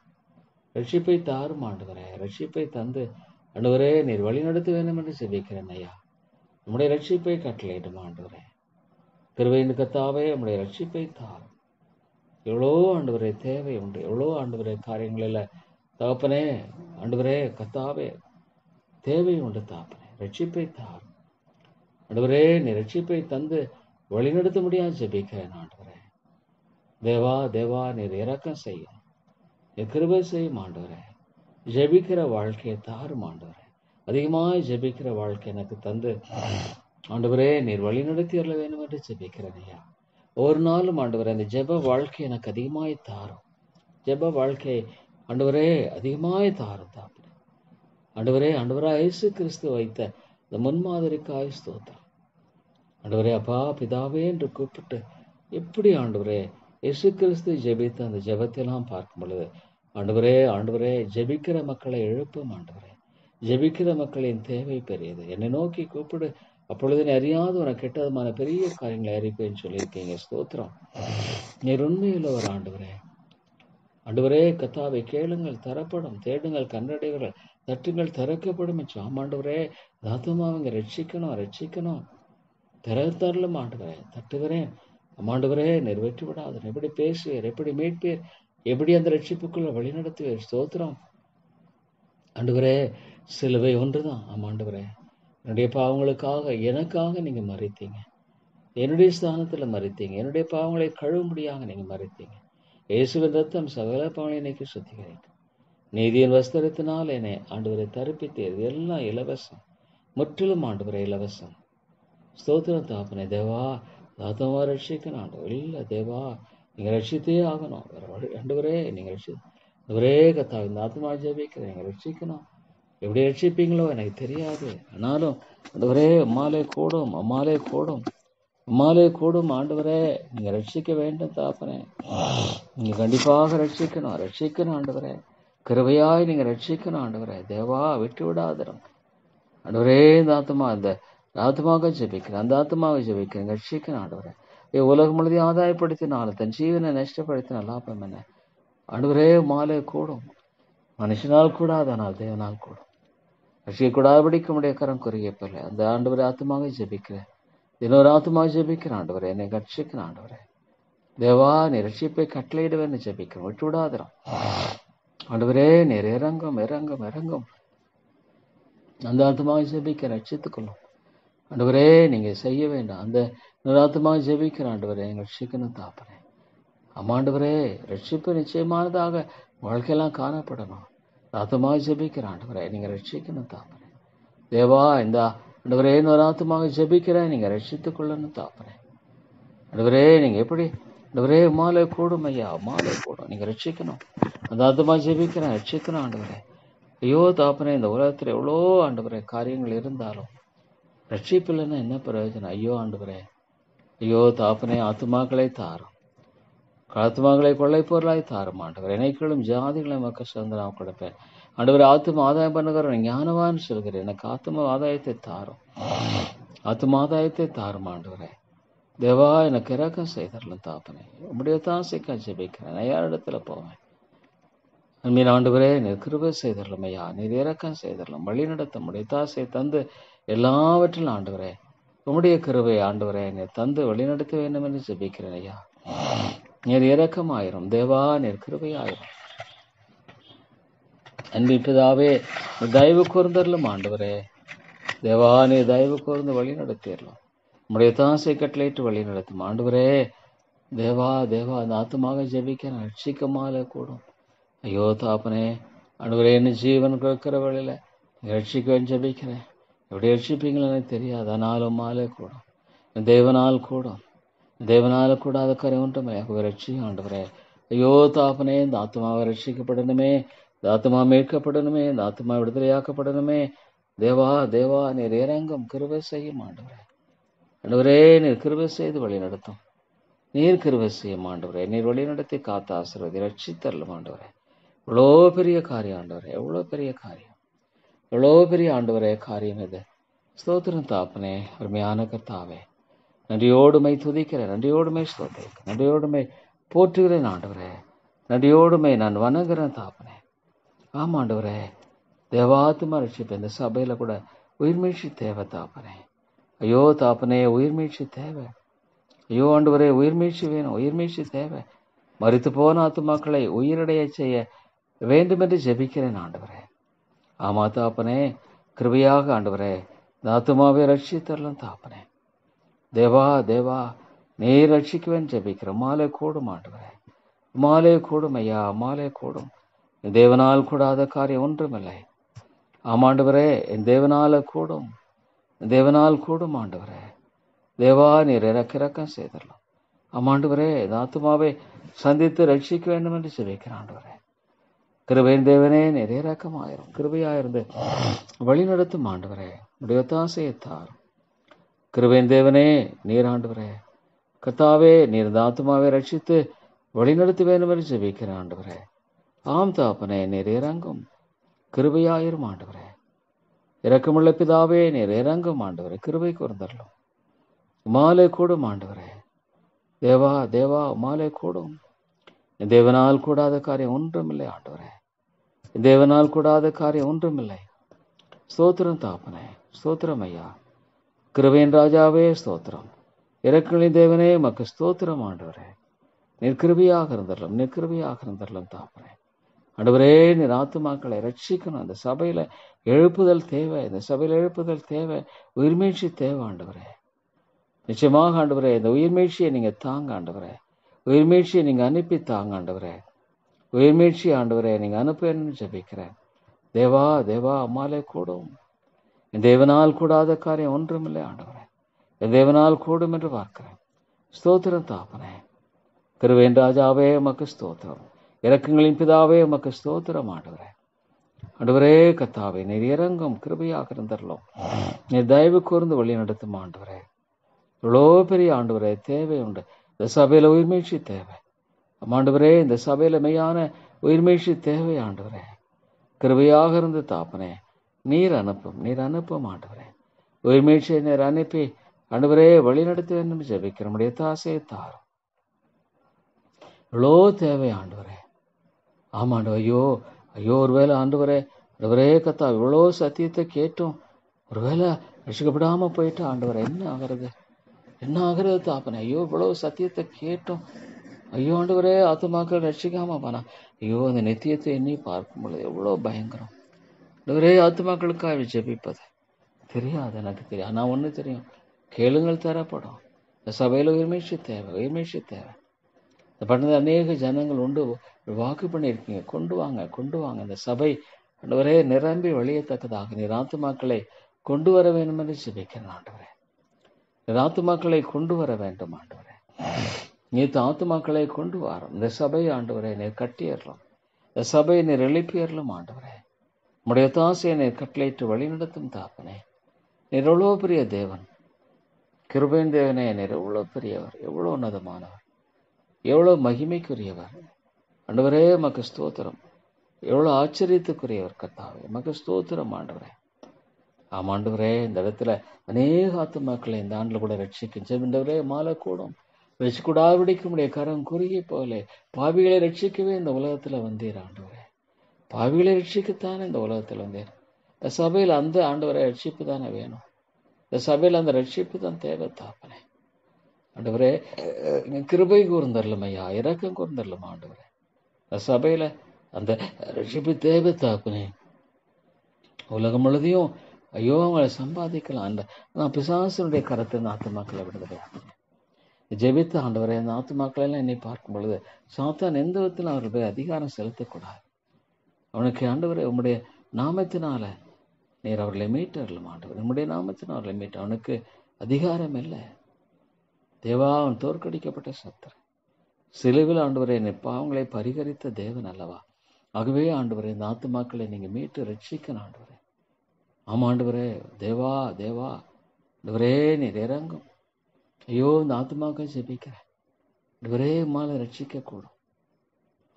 ரட்சிப்பை தாரும் ஆண்டவரே. ரட்சிப்பை தந்து ஆண்டவரே, நீர் வழிநடத்த வேண்டும் என்று ஜெபிக்கிறேன் ஐயா. நம்முடைய ரட்சிப்பை கட்டளையிடும் ஆண்டவரே. கிருபையின் கத்தாவே, நம்முடைய ரட்சிப்பை தார். எவ்வளோ ஆண்டவரே தேவை உண்டு, எவ்வளோ ஆண்டவரே காரியங்களில் தகப்பனே ஆண்டவரே கத்தாவே தேவை உண்டு தாப்பனே. ரட்சிப்பை தார் ஆண்டவரே. நீ ரட்சிப்பை தந்து வழிநடத்த முடியாது ஜெபிக்கிறேன் ஆண்டவரே. தேவா தேவா, நீர் இரக்கம் செய்யும், நீர் கிருபை செய்யும் ஆண்டவரே. ஜெபிக்கிற வாழ்க்கையை தாரும் ஆண்டவரே. அதிகமாக ஜெபிக்கிற வாழ்க்கை எனக்கு தந்து ஆண்டவரே, நீர் வழிநடத்தி வரல வேண்டும் என்று ஜெபிக்கிறேன் ஐயா. ஒரு நாளும் ஆண்டவரே, அந்த ஜெப வாழ்க்கை எனக்கு அதிகமாய் தாரும். ஜெப வாழ்க்கை ஆண்டவரே அதிகமாய் தாரும் தாப்பனே. ஆண்டவரே, ஆண்டவராக இயேசு கிறிஸ்து வைத்த இந்த முன்மாதிரிக்காய் ஸ்தோத்திரம் ஆண்டவரே. அப்பா பிதாவே என்று கூப்பிட்டு எப்படி ஆண்டவரே இயேசு கிறிஸ்து ஜெபித்த அந்த ஜெபத்தையெல்லாம் பார்க்கும் பொழுது ஆண்டவரே ஆண்டவரே, ஜெபிக்கிற மக்களை எழுப்பும் ஆண்டவரே. ஜெபிக்கிற மக்களின் தேவை பெரியது. என்னை நோக்கி கூப்பிடு, அப்பொழுது நீ அறியாத உனக்கு கெட்டதுமான பெரிய காரியங்களை அறிப்பேன்னு சொல்லியிருக்கீங்க. ஸ்தோத்திரம். நீர் உண்மையில் ஒரு ஆண்டவரே. ஆண்டவரே கத்தாவை கேளுங்கள் தரப்படும், தேடுங்கள் கண்டடைவர்கள், தட்டுங்கள் திறக்கப்படும். ஆமாண்டவரே, தாத்துமாவங்க ரட்சிக்கணும் ரட்சிக்கணும். திறத்தரலும் ஆண்டவரே, தட்டுகிறேன். அம்மாண்டவரே, நீர் வெற்றி விடாது. எப்படி பேசுவீர், எப்படி மீட்பீர், எப்படி அந்த ரட்சிப்புக்குள்ள வழிநடத்துவீர். ஸ்தோத்திரம் ஆண்டவரே. சிலுவை ஒன்றுதான். ஆமாண்டவரே, என்னுடைய பாவங்களுக்காக எனக்காக நீங்க மறித்தீங்க. என்னுடைய ஸ்தானத்துல மறித்தீங்க. என்னுடைய பாவங்களை கழுவும்படியாக நீங்க மறித்தீங்க. இயேசுவின் ரத்தம் சகல பாவங்களை இன்னைக்கு சுத்திகரிக்கும். நீதியின் வஸ்திரத்தினால் என்னை ஆண்டவரை தரிப்பித்தீர். எல்லாம் இலவசம், முற்றிலும் ஆண்டவரை இலவசம். ஸ்தோத்திரம் தாப்பனே. தேவா, தாத்தமா ரட்சிக்கணும் ஆண்டவர். இல்லை தேவா, நீங்க ரட்சித்தே ஆகணும். ஆண்டவரே, நீங்க ஒரே கத்தா இந்த ஆத்மா ஜெபிக்கிறேன், நீங்க ரட்சிக்கணும். எப்படி ரட்சிப்பீங்களோ எனக்கு தெரியாது. ஆனாலும் ஆண்டவரே, அம்மாலே கூடும், அம்மாலே கூடும், அம்மாலே கூடும். ஆண்டவரே, நீங்க ரட்சிக்க வேண்டும் தாப்பனே. நீங்க கண்டிப்பாக ரட்சிக்கணும், ரட்சிக்கணும் ஆண்டவரே. கிருபையாய் நீங்க ரட்சிக்கணும் ஆண்டவரே. தேவா, விட்டு விடாதிரும் ஆண்டவரே. இந்த ஆத்மாவாக ஜெபிக்கிறேன், அந்த ஆத்மாவை ஜெபிக்கிறேன், ரட்சிக்கணும் ஆண்டவரே. உலகம் முழுதையும் ஆதாயப்படுத்தினாலும் தன் ஜீவனை நஷ்டப்படுத்தின லாபம் என்ன? ஆண்டவரே, மாலை கூடும். மனுஷனால் கூடாது, ஆனால் தேவனால் கூடும். ரட்சிக்கூடாதபடிக்கு உடைய கரம் குறுகியப்பில்லை. அந்த ஆண்டவரை ஆத்மாவை ஜெபிக்கிறேன், இன்னொரு ஆத்மாவை ஜெபிக்கிறேன் ஆண்டவரே. என்னை ரட்சிக்கணும் ஆண்டவரே. தேவா, நீ ரட்சிப்பை கட்டளையிடுவேன்னு ஜெபிக்கிறேன், விட்டு விடாதிரும் ஆண்டவரே. நீர் இறங்கும் இறங்கும் இறங்கும். அந்த ஆத்மாவை ஜெபிக்க ரட்சித்துக்கொள்ளும் ஆண்டவரே. நீங்க செய்ய வேண்டாம். அந்த ஆத்மாவை ஜெபிக்கிற ஆண்டவரே, எங்க ரட்சிக்கணும் தாப்பனே. அம்மாண்டவரே, ரட்சிப்பு நிச்சயமானதாக வாழ்க்கையெல்லாம் காணப்படணும். ஆத்மாவை ஜெபிக்கிற ஆண்டவரே, நீங்க ரட்சிக்கணும் தாப்பனே. தேவா, இந்த ஆண்டவரே, இன்னொரு ஆத்மாவை ஜெபிக்கிறேன், நீங்க ரட்சித்துக் கொள்ளணும் தாப்பனே. ஆண்டவரே, நீங்க எப்படி ஆண்டவரே, மாலை கூடும் ஐயா, மாலை கூடும். நீங்க ரட்சிக்கணும். அந்த ஆத்மா ஜெபிக்கிறேன், ரட்சிக்கணும் ஆண்டவரே. ஐயோ தாப்பனே, இந்த உலகத்துல எவ்வளோ ஆண்டவரே காரியங்கள் இருந்தாலும் ரட்சிப்பு இல்லைன்னா என்ன பிரயோஜனம்? ஐயோ ஆண்டவரே, ஐயோ தாப்பனே, ஆத்மாக்களை தாரும், ஆத்மாக்களை கொள்ளை பொருளாய் தாரும் ஆண்டவர். இணைக்களும் ஜாதிகளை மக்கள் சுதந்திரம் கொடுப்பேன் ஆண்டவர். ஆத்மா ஆதாயம் பண்ணுகிற ஞானவான் சொல்கிறேன், எனக்கு ஆத்மா ஆதாயத்தை தாரும், ஆத்மா ஆதாயத்தை தாரும் ஆண்டவரே. தேவா, எனக்கு இறக்கம் செய்தரலாம் தாப்பனே. உங்களுடைய தாசைக்கா ஜெபிக்கிறேன், நான் யாரிடத்துல போவேன்? அன்பின் ஆண்டவரே, நீர் கிருபை செய்தரலாம் ஐயா, நீர் இறக்கம் செய்தரலாம், வழி நடத்த முடிய தாசை தந்து எல்லாவற்றிலும் ஆண்டவரே, உம்முடைய கிருபை ஆண்டவரே நீர் தந்து வழிநடத்த வேண்டும் என்று ஜெபிக்கிறேன் ஐயா. நீர் இரக்கமாயிரும் தேவா, நீர் கிருபையாயிரும். அன்பின் பிதாவே, தயவு கூர்ந்தருளும் ஆண்டவரே. தேவா நீ தயவு கூர்ந்து வழி நடத்திடலாம். உம்முடைய தாசை கட்டளையிட்டு வழி நடத்தும் ஆண்டவரே. தேவா தேவா அந்த ஆத்துமாக ஜெபிக்கிறேன், ரட்சிக்கமாலே கூடும். ஐயோ தாப்பனே, ஆண்டவரே என்ன ஜீவன் கேட்கிற வழியில ரட்சிக்க ஜெபிக்கிறேன். எப்படி ரட்சிப்பீங்களோ எனக்கு தெரியாது, ஆனாலும் மாலே கூடும், தேவனால் கூடும். தேவனால கூடாத காரியம் ஒன்றுமே ரட்சியும் ஆண்டவரே. ஐயோ தாப்பனே, இந்த ஆத்மாவை ரட்சிக்கப்படணுமே, இந்த ஆத்மா மீட்கப்படணுமே, இந்த ஆத்மா விடுதலையாக்கப்படணுமே. தேவா தேவா நீர் இறங்கும் கிருபை செய்யும் ஆண்டவரே. ஆண்டவரே நீர் கிருபை செய்து வழி நடத்தும். நீர் கிருபை செய்யும் ஆண்டவரே. நீர் வழி நடத்தி காத்த ஆசீர்வதி ரட்சித்தரலும் ஆண்டவரே. எவ்வளோ பெரிய காரியம் ஆண்டவரே, எவ்வளோ பெரிய காரியம், எவ்வளோ பெரிய ஆண்டவரே காரியம் இது. ஸ்தோத்திரம் தாப்பனே, அருமையான கர்த்தாவே. நன்றியோடுமை துதிக்கிறேன், நன்றியோடுமை ஸ்தோத்திரிக்கிறேன், நன்றியோடுமை போற்றுகிறேன் ஆண்டவரே. நன்றியோடுமை நான் வணங்குறேன் தாப்பனே. ஆமாம் ஆண்டவரே, தேவாத்மா ரட்சிப்பு இந்த சபையில் கூட உயிர்மீழ்ச்சி தேவை தாப்பனே. ஐயோ தாப்பனே, உயிர்மீழ்ச்சி தேவை. ஐயோ ஆண்டவரே, உயிர்மீழ்ச்சி வேணும், உயிர்மீழ்ச்சி தேவை. மரித்து போன ஆத்துமாக்களை உயிரடைய செய்ய வேண்டுமென்று ஜெபிக்கிறேன் ஆண்டவரே. ஆமா தாப்பனே, கிருபையாக ஆண்டவரே இந்த ஆத்துமாவை ரட்சித்தரலாம் தாப்பனே. தேவா தேவா நீர் ரட்சிக்குவேன் ஜெபிக்கிறேன். மாலை கூடும் ஆண்டவரே, மாலை கூடும் ஐயா, மாலை கூடும். என் தேவனால் கூடாத காரியம் ஒன்றுமில்லை. ஆமாண்டவரே, என் தேவனால கூடும், தேவனால் கூடும் ஆண்டவரே. தேவா நீர் இறக்கம் செய்தரலாம். ஆமாண்டவரே, இந்த ஆத்துமாவை சந்தித்து ரட்சிக்க வேண்டும் என்று ஜெபிக்கிறேன் ஆண்டவரே. கிருபையின் தேவனே நீர் இறக்கமாயிரும், கிருபையாயிருந்து வழி நடத்தும் ஆண்டவரே. உடைய தாசையை தாரும். கிருபையின் தேவனே நீர் ஆண்டவரே, கர்த்தாவே நீர் இந்த ஆத்துமாவை ரட்சித்து வழிநடத்த வேண்டும் என்று ஜெபிக்கிறேன் ஆண்டவரே. ஆம் தாப்பனே, நீர் இறங்கும் கிருபையாயிரும் ஆண்டவரே. இரக்கமுள்ள பிதாவே நீர் இறங்கும் ஆண்டவரே, கிருபை கூர்ந்தரலும். மாலை கூடும் ஆண்டவரே. தேவா தேவா மாலை கூடும். தேவனால் கூடாத காரியம் ஒன்றுமில்லை ஆண்டவரே, தேவனால் கூடாத காரியம் ஒன்றுமில்லை. ஸ்தோத்திரம் தாப்பனே, ஸ்தோத்திரம் ஐயா. கிருபையின் ராஜாவே ஸ்தோத்திரம். இரக்கங்களின் தேவனே மக்கு ஸ்தோத்திரம் ஆண்டவரே. நீர் கிருபையாக இருந்தரலாம், நீர் கிருபையாக இருந்தரலாம் தாப்பனே. ஆண்டவரே நீர் ஆத்துமாக்களை ரட்சிக்கணும். அந்த சபையில எழுப்புதல் தேவை, இந்த சபையில எழுப்புதல் தேவை, உயிர்மீழ்ச்சி தேவை ஆண்டவரே. நிச்சயமாக ஆண்டவரே, இந்த உயிர்மீழ்ச்சியை நீங்க தாங்க ஆண்டவரே. உயிர்மீழ்ச்சியை நீங்க அனுப்பி தாங்க ஆண்டவரே. உயிர்மீழ்ச்சி ஆண்டவரே நீங்க அனுப்புன்னு ஜெபிக்கிறேன். தேவா தேவா மாலை கூடும். என் தேவனால் கூடாத காரியம் ஒன்றுமில்லை ஆண்டவரே. என் தேவனால் கூடும் என்று பார்க்கிறேன். ஸ்தோத்திரம் தாப்பனே. கிருபையின் ராஜாவே உமக்கு ஸ்தோத்திரம். இரக்கங்களின் பிதாவே உமக்கு ஸ்தோத்திரம் ஆண்டவரே. ஆண்டவரே கர்த்தாவே நீர் இறங்கும் கிருபையாக இருந்தரலாம். நீர் தயவு கூர்ந்து வழி நடத்தும் ஆண்டவரே. இவ்வளோ பெரிய ஆண்டவரே தேவை உண்டு. இந்த சபையில உயிர்மீழ்ச்சி தேவை ஆண்டவரே. இந்த சபையில மெய்யான உயிர்மீழ்ச்சி தேவை ஆண்டவரே. கிருபையாக இருந்து தாப்பனே நீர் அனுப்பும், நீர் அனுப்பும் ஆண்டவரே. உயிர்மீழ்ச்சியை நீர் அனுப்பி ஆண்டவரே வழி நடத்த வேண்டும் ஜெபிக்கிற நம்முடைய தாசையை தாரும். இவ்வளோ தேவை ஆண்டவரே. ஆமாண்டவர். ஐயோ ஐயோ ஒருவேளை ஆண்டவரே, ஆண்டவரே கத்தா இவ்வளோ சத்தியத்தை கேட்டும் ஒருவேளை ரசிக்கப்படாம போயிட்டு ஆண்டவரே என்ன ஆகிறது, என்ன ஆகிறது தாப்பனே. ஐயோ இவ்வளோ சத்தியத்தை கேட்டும் ஐயோ ஆண்டவரே ஆத்துமாக்கள் ரசிக்காம போனா ஐயோ அந்த நித்தியத்தை எண்ணி பார்க்கும் பொழுது எவ்வளோ பயங்கரம். ஆண்டவரே ஆத்துமாக்களுக்காக ஜெபிப்பது தெரியாது, எனக்கு தெரியும். நான் ஒன்று தெரியும், கேளுங்கள் தரப்படும். இந்த சபையில் உயிர்மீழ்ச்சி தேவை, உயிர்மீழ்ச்சி தேவை. இந்த பண்ணது அநேக ஜனங்கள் உண்டு வாக்கு பண்ணியிருக்கீங்க. கொண்டு வாங்க, கொண்டு வாங்க. இந்த சபை ஆண்டவரே நிரம்பி வழியத்தக்கதாக நீர் ஆத்துமாக்களை கொண்டு வர வேண்டும் என்று ஜெபிக்கிறேன் ஆண்டவரே. நீர் ஆத்துமாக்களை கொண்டு வர வேண்டும் ஆண்டவரே. நீர் ஆத்துமாக்களை கொண்டு வரோம். இந்த சபை ஆண்டவரே நீர் கட்டியறலாம், இந்த சபையை நீர் எழுப்பியறலும் ஆண்டவரே. உம்முடைய தாசையை நீர் கட்டளையிட்டு வழி நடத்தும் தாப்பனே. நீர் எவ்வளோ பெரிய தேவன், கிருபையின் தேவனே. நீர் எவ்வளோ பெரியவர், எவ்வளோ உன்னதமானவர், எவ்வளோ மகிமைக்குரியவர் ஆண்டவரே. மக்கு ஸ்தோத்திரம். எவ்வளோ ஆச்சரியத்துக்குரியவர் கர்த்தாவே, மக்கு ஸ்தோத்திரம் ஆண்டவரே. ஆமாண்டவரே, இந்த இடத்துல அநேக ஆத்துமாக்களை இந்த ஆண்டில் கூட ரட்சிக்கும் செவிண்டவரே. மாலை கூடும் ரட்சிக்கூடாவிடிக்க முடிய கரம் குறுகி போலே பாவிகளை ரட்சிக்கவே இந்த உலகத்துல வந்தீர் ஆண்டவரே. பாவிகளை ரட்சிக்கத்தானே இந்த உலகத்துல வந்தீர். இந்த சபையில் அந்த ஆண்டவரை ரட்சிப்பு தானே வேணும். இந்த சபையில் அந்த ரட்சிப்பு தான் தேவை தாப்பனே. ஆண்டவரே கிருபை கூர்ந்தரலும் ஐயா, இரக்கம் கூர்ந்தரலும் ஆண்டவரே. இந்த சபையில அந்த ரட்சிப்பு தேவை தாப்பனே. உலகம் முழுதையும் ஐயோ அவங்களை சம்பாதிக்கலாம் அந்த நான் பிசாசனுடைய கரத்தை இந்த ஆத்துமாக்களை விடுதலையாக்குங்க. ஜெபித்த ஆண்டவரை அந்த ஆத்துமாக்களை எல்லாம் என்னை பார்க்கும் பொழுது சாத்தான் எந்த விதத்தில் அவர்களுடைய அதிகாரம் செலுத்தக்கூடாது. அவனுக்கு ஆண்டவரை உம்முடைய நாமத்தினால நீர் அவர்களை மீட்டரலாம் ஆண்டவர். நம்முடைய நாமத்தினால் அவர்களை மீட்ட அவனுக்கு அதிகாரம் இல்லை. தேவா, அவன் தோற்கடிக்கப்பட்ட சத்தர். சிலுவில் ஆண்டவரை என்னை பாவங்களை பரிகரித்த தேவன் அல்லவா? ஆகவே ஆண்டவரை இந்த ஆத்துமாக்களை நீங்க மீட்டு ரட்சிக்கணும் ஆண்டவரே. ஆமா ஆண்டவரே, தேவா தேவா ஆண்டவரே நீர் இறங்கும். ஐயோ இந்த ஆத்துமாக்கள் ஜெபிக்கிறேன் ஆண்டவரே, மாலை ரட்சிக்க கூடும்.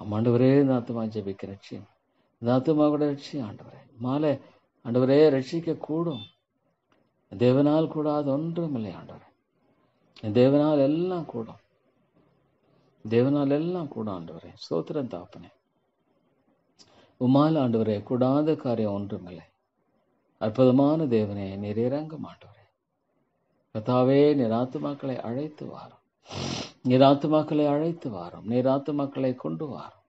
ஆமாண்டவரே, இந்த ஆத்துமா ஜெபிக்க ரட்சியம், இந்த ஆத்துமா கூட ரட்சியம் ஆண்டவரே. மாலை ஆண்டவரே ரட்சிக்க கூடும். தேவனால் கூடாது ஒன்றுமில்லை ஆண்டவரே. தேவனால் எல்லாம் கூடும், தேவனால் எல்லாம் கூடும் ஆண்டவரே. ஸ்தோத்திரம் தாப்பனே. உம்மால் ஆண்டவரே கூடாத காரியம் ஒன்றுமில்லை. அற்புதமான தேவனே, நீர் இறங்க மாட்டவரே. கர்த்தாவே, நீர் ஆத்துமாக்களை அழைத்து வாரும், நீர் ஆத்துமாக்களை அழைத்து வாரும், நீர் ஆத்துமாக்களை கொண்டு வாரும்.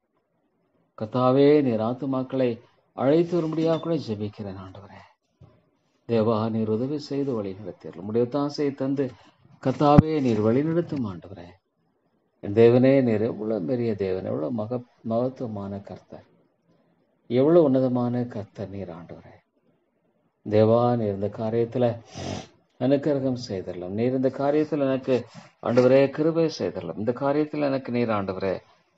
கர்த்தாவே, நீர் ஆத்துமாக்களை அழைத்து வரும்படியாக கூட ஜெபிக்கிறேன் ஆண்டவரே. தேவா, நீர் உதவி செய்து வழி நடத்தீர்கள். உம்முடைய தாசையை தந்து கர்த்தாவே நீர் வழிநடத்தும் ஆண்டவரே. என் தேவனே, நீர் எவ்வளவு பெரிய தேவன், எவ்வளவு மகத்துவமான கர்த்தர், எவ்வளவு உன்னதமான கர்த்தர் நீர் ஆண்டவரே. தேவா, நீர் இந்த காரியத்துல எனக்கு இரக்கம் செய்தரலாம். நீர் இந்த காரியத்தில் எனக்கு ஆண்டவரே கிருபை செய்தரலாம். இந்த காரியத்தில் எனக்கு நீர் ஆண்டவரே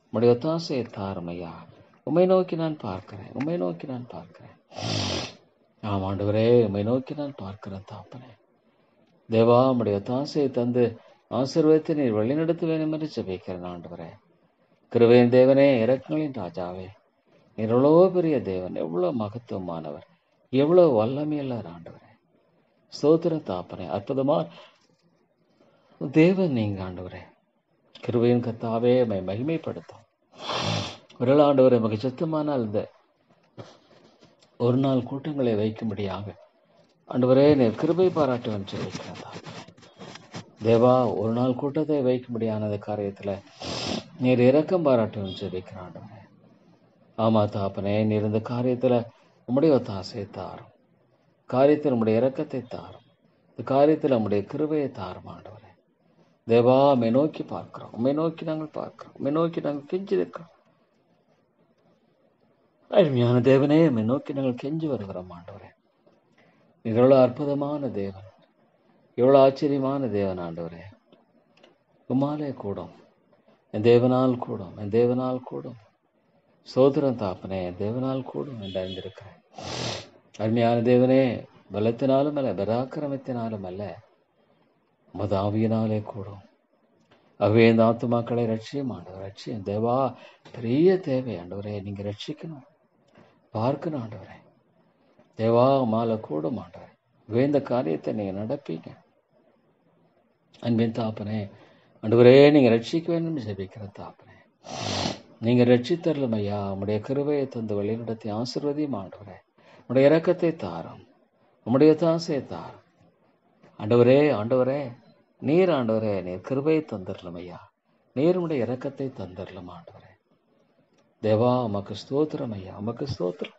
உம்முடைய ஒத்தாசையை தாரும் ஐயா. உம்மை நோக்கி நான் பார்க்கிறேன், உம்மை நோக்கி நான் பார்க்கிறேன். ஆம் ஆண்டவரே, உம்மை நோக்கி நான் பார்க்கிறேன் தாப்பனே. தேவா, உம்முடைய ஒத்தாசையை தந்து ஆசீர்வதித்து நீர் வழிநடத்த வேண்டும் என்று ஜெபிக்கிறேன் ஆண்டவரே. கிருபையின் தேவனே, இரக்கங்களின் ராஜாவே, நீர் எவ்வளவோ பெரிய தேவன், எவ்வளவு மகத்துவமானவர், எவ்வளவு வல்லமையுள்ளவர் ஆண்டவரே. ஸ்தோத்திர தாப்பனே, அற்புதமா தேவன் நீங்க ஆண்டவரே. கிருபையின் கர்த்தாவே, உம்மை மகிமைப்படுத்தும். ஒரு ஆண்டவரே, நமக்கு சுத்தமானால் இந்த ஒரு நாள் கூட்டங்களை வைக்கும்படியாக ஆண்டவரே நீர் கிருபை பாராட்டுவன் சொல்லிக்கிறதா. தேவா, ஒரு நாள் கூட்டத்தை வைக்கும்படியான அந்த காரியத்துல நீர் இரக்கம் பாராட்டுவன் சொல்லிக்கிறான் ஆண்டவரே. ஆமா தாப்பனே, நீர் இந்த காரியத்துல உம்முடைய ஒத்தாசையை தாரும், காரியத்தில் உம்முடைய இரக்கத்தை தாரும், இந்த காரியத்தில் உம்முடைய கிருபையை தாரும் ஆண்டவரே. தேவா, உம்மை நோக்கி பார்க்கிறோம், உம்மை நோக்கி நாங்கள் பார்க்கிறோம், உம்மை நோக்கி நாங்கள் கெஞ்சி இருக்கிறோம். அருமையான தேவனே, உம்மை நோக்கி நாங்கள் கெஞ்சி வருகிறோம் ஆண்டவரே. நீர் எவ்வளவு அற்புதமான தேவன், எவ்வளவு ஆச்சரியமான தேவன் ஆண்டவரே. உம்மாலே கூடும், என் தேவனால் கூடும், என் தேவனால் கூடும். சோதரம் தாப்பனே, என் தேவனால் கூடும் என்று அறிந்திருக்கிறேன். அருமையான தேவனே, பலத்தினாலும் அல்ல, பராக்கிரமத்தினாலும் அல்ல, உமது ஆவியினாலே கூடும். ஆகவே இந்த ஆத்துமாக்களை ரட்சியம் ஆண்டவர், ரட்சியம். தேவா, பெரிய தேவை ஆண்டவரே, நீங்க ரட்சிக்கணும், பார்க்கணும் ஆண்டவரே. தேவா, மாலை கூடும் ஆண்டவரே. இந்த காரியத்தை நீங்க நடப்பீங்க அன்பின் தாப்பனே. ஆண்டவரே, நீங்க ரட்சிக்க வேண்டும் ஜெபிக்கிற தாப்பனே. நீங்க ரட்சித்தரலும் ஐயா. உம்முடைய கிருபையை தந்து வழிநடத்தி ஆசீர்வதியும் ஆண்டவரே. உம்முடைய இரக்கத்தை தாரும், உம்முடைய தாசையை தாரும் ஆண்டவரே. ஆண்டவரே, நீர் ஆண்டவரே, நீர் கிருபையை தந்தரலும் ஐயா. நீர் உம்முடைய இரக்கத்தை தந்தரலும் ஆண்டவரே. தேவா, உமக்கு ஸ்தோத்திரம் ஐயா, உமக்கு ஸ்தோத்திரம்.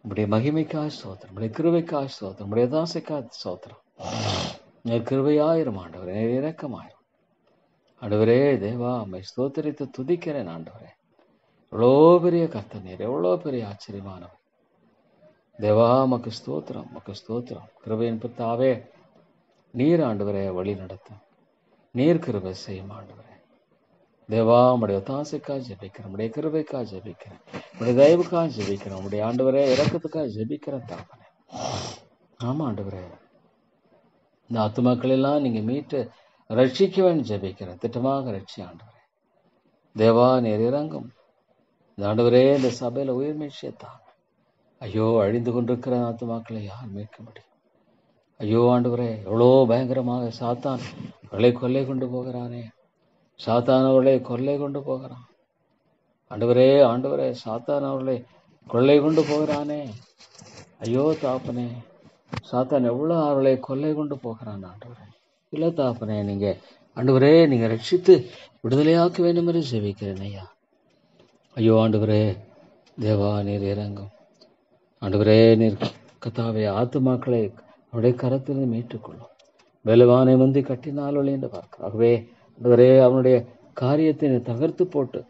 உம்முடைய மகிமைக்காய் ஸ்தோத்திரம், உம்முடைய கிருபைக்காய் ஸ்தோத்திரம், உம்முடைய தாசைக்காய் ஸ்தோத்திரம். நீர் கிருபையாயிரும் ஆண்டவரே, நீர் இரக்கமாயிரும் ஆண்டவரே. தேவா, உம்மை ஸ்தோத்திரித்து துதிக்கிறேன் ஆண்டவரே. எவ்வளோ பெரிய கர்த்தர் நீர், எவ்வளோ பெரிய ஆச்சரியமானவர். தேவா, உமக்கு ஸ்தோத்திரம், உமக்கு ஸ்தோத்திரம். கிருபையின் பிதாவே, நீர் ஆண்டவரே வழி நடத்தும், நீர் கிருபை செய்யும் ஆண்டவரே. தேவா, உம்முடைய ஒத்தாசைக்காக ஜெபிக்கிறேன், உம்முடைய கிருபைக்காக ஜெபிக்கிறேன், உம்முடைய தயவுக்காக ஜெபிக்கிறேன், உம்முடைய ஆண்டவரே இரக்கத்துக்காக ஜெபிக்கிறேன் தாப்பனே. ஆமா ஆண்டவரே, இந்த ஆத்துமாக்கள் எல்லாம் நீங்க மீட்டு ரட்சிக்க வேண்டும் ஜெபிக்கிறேன். திட்டமாக ரட்சி ஆண்டவரே. தேவா, நீர் இறங்கும். இந்த ஆண்டவரே, இந்த சபையில உயிர் மீட்சியத்தான். ஐயோ, அழிந்து கொண்டிருக்கிற ஆத்துமாக்களை யார் மீட்க முடியும்? ஐயோ ஆண்டவரே, எவ்வளோ பயங்கரமாக சாத்தான் அவர்களை கொள்ளை கொண்டு போகிறானே. சாத்தான் அவர்களை கொள்ளை கொண்டு போகிறான் ஆண்டவரே. ஆண்டவரே, சாத்தான் அவர்களை கொள்ளை கொண்டு போகிறானே. ஐயோ தாப்பனே, சாத்தான் எவ்வளவு அவர்களை கொள்ளை கொண்டு போகிறான் ஆண்டவரே. இல்லை தாப்பனே, நீங்க ஆண்டவரே நீங்க ரட்சித்து விடுதலையாக்க வேண்டும் என்று ஜெபிக்கிறேன் ஐயா. ஐயோ ஆண்டவரே, தேவா நீர் இறங்கும். ஆண்டவரே நீர் கத்தாவே ஆத்துமாக்களை அவருடைய கரத்திலிருந்து மீட்டுக்கொள்ளும். பலவானை முந்தி கட்டினால் ஒளி என்று பார்க்க. ஆகவே ஆண்டவரே அவனுடைய காரியத்தை நீர் தகர்த்து போட்டு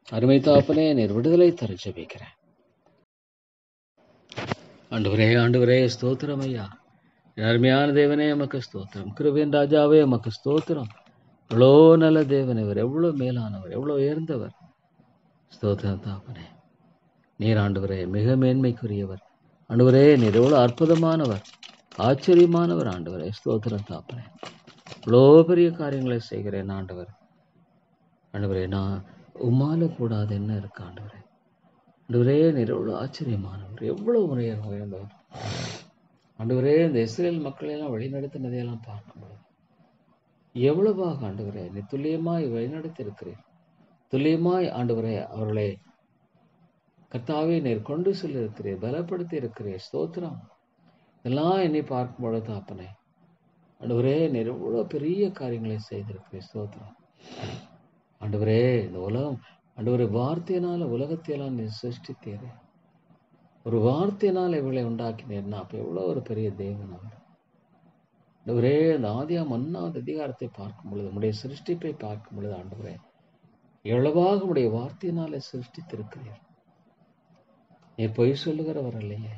அருமை தாப்பனே நீர் விடுதலை தர ஜெபிக்கிறேன். ஆண்டவரே ஆண்டவரே ஸ்தோத்திரம் ஐயா. அருமையான தேவனே எமக்கு ஸ்தோத்திரம். கிருபையின் ராஜாவே எமக்கு ஸ்தோத்திரம். எவ்வளோ நல்ல தேவன் இவர், எவ்வளோ மேலானவர், எவ்வளோ உயர்ந்தவர். ஸ்தோத்திரம் தாப்பனே. நீர் ஆண்டவரே மிக மேன்மைக்குரியவர். ஆண்டவரே நீர் எவ்வளோ அற்புதமானவர், ஆச்சரியமானவர். ஆண்டவரே ஸ்தோத்திரம் தாப்பனே. இவ்வளோ பெரிய காரியங்களை செய்கிறேன் ஆண்டவர். ஆண்டவரே நான் உம்மால கூடாது என்ன இருக்கு ஆண்டவரே. ஆண்டவரே நீர் எவ்வளோ ஆச்சரியமானவர், எவ்வளோ உயர்ந்தவர். ஆண்டவரே இந்த இஸ்ரேல் மக்களையெல்லாம் வழிநடத்தினதையெல்லாம் பார்க்கும்போது எவ்வளவாக ஆண்டவரே நீ துல்லியமாய் வழிநடத்தி இருக்கிறீர். துல்லியமாய் ஆண்டவரே அவர்களை கர்த்தாவே நீர் கொண்டு செல்ல இருக்கிறீர், பலப்படுத்தி இருக்கிறீர். ஸ்தோத்திரம். இதெல்லாம் என்னை பார்க்கும்போது தாப்பனே ஆண்டவரே நீர் எவ்வளோ பெரிய காரியங்களை செய்திருக்கிறீர். ஸ்தோத்திரம். ஆண்டவரே இந்த உலகம் ஆண்டவரே வார்த்தையினால உலகத்தையெல்லாம் நீர் சிருஷ்டித்தீரே. ஒரு வார்த்தையினால் இவளை உண்டாக்கினேன்னா அப்போ எவ்வளோ ஒரு பெரிய தேவன் அவர். ஆண்டவரே அந்த ஆதியாம் 1வது அதிகாரத்தை பார்க்கும் பொழுது, உடைய சிருஷ்டிப்பை பார்க்கும் பொழுது ஆண்டவரே எவ்வளவாக உடைய வார்த்தையினாலே சிருஷ்டித்திருக்கிறீர். நீ பொய் சொல்லுகிறவர் இல்லையே,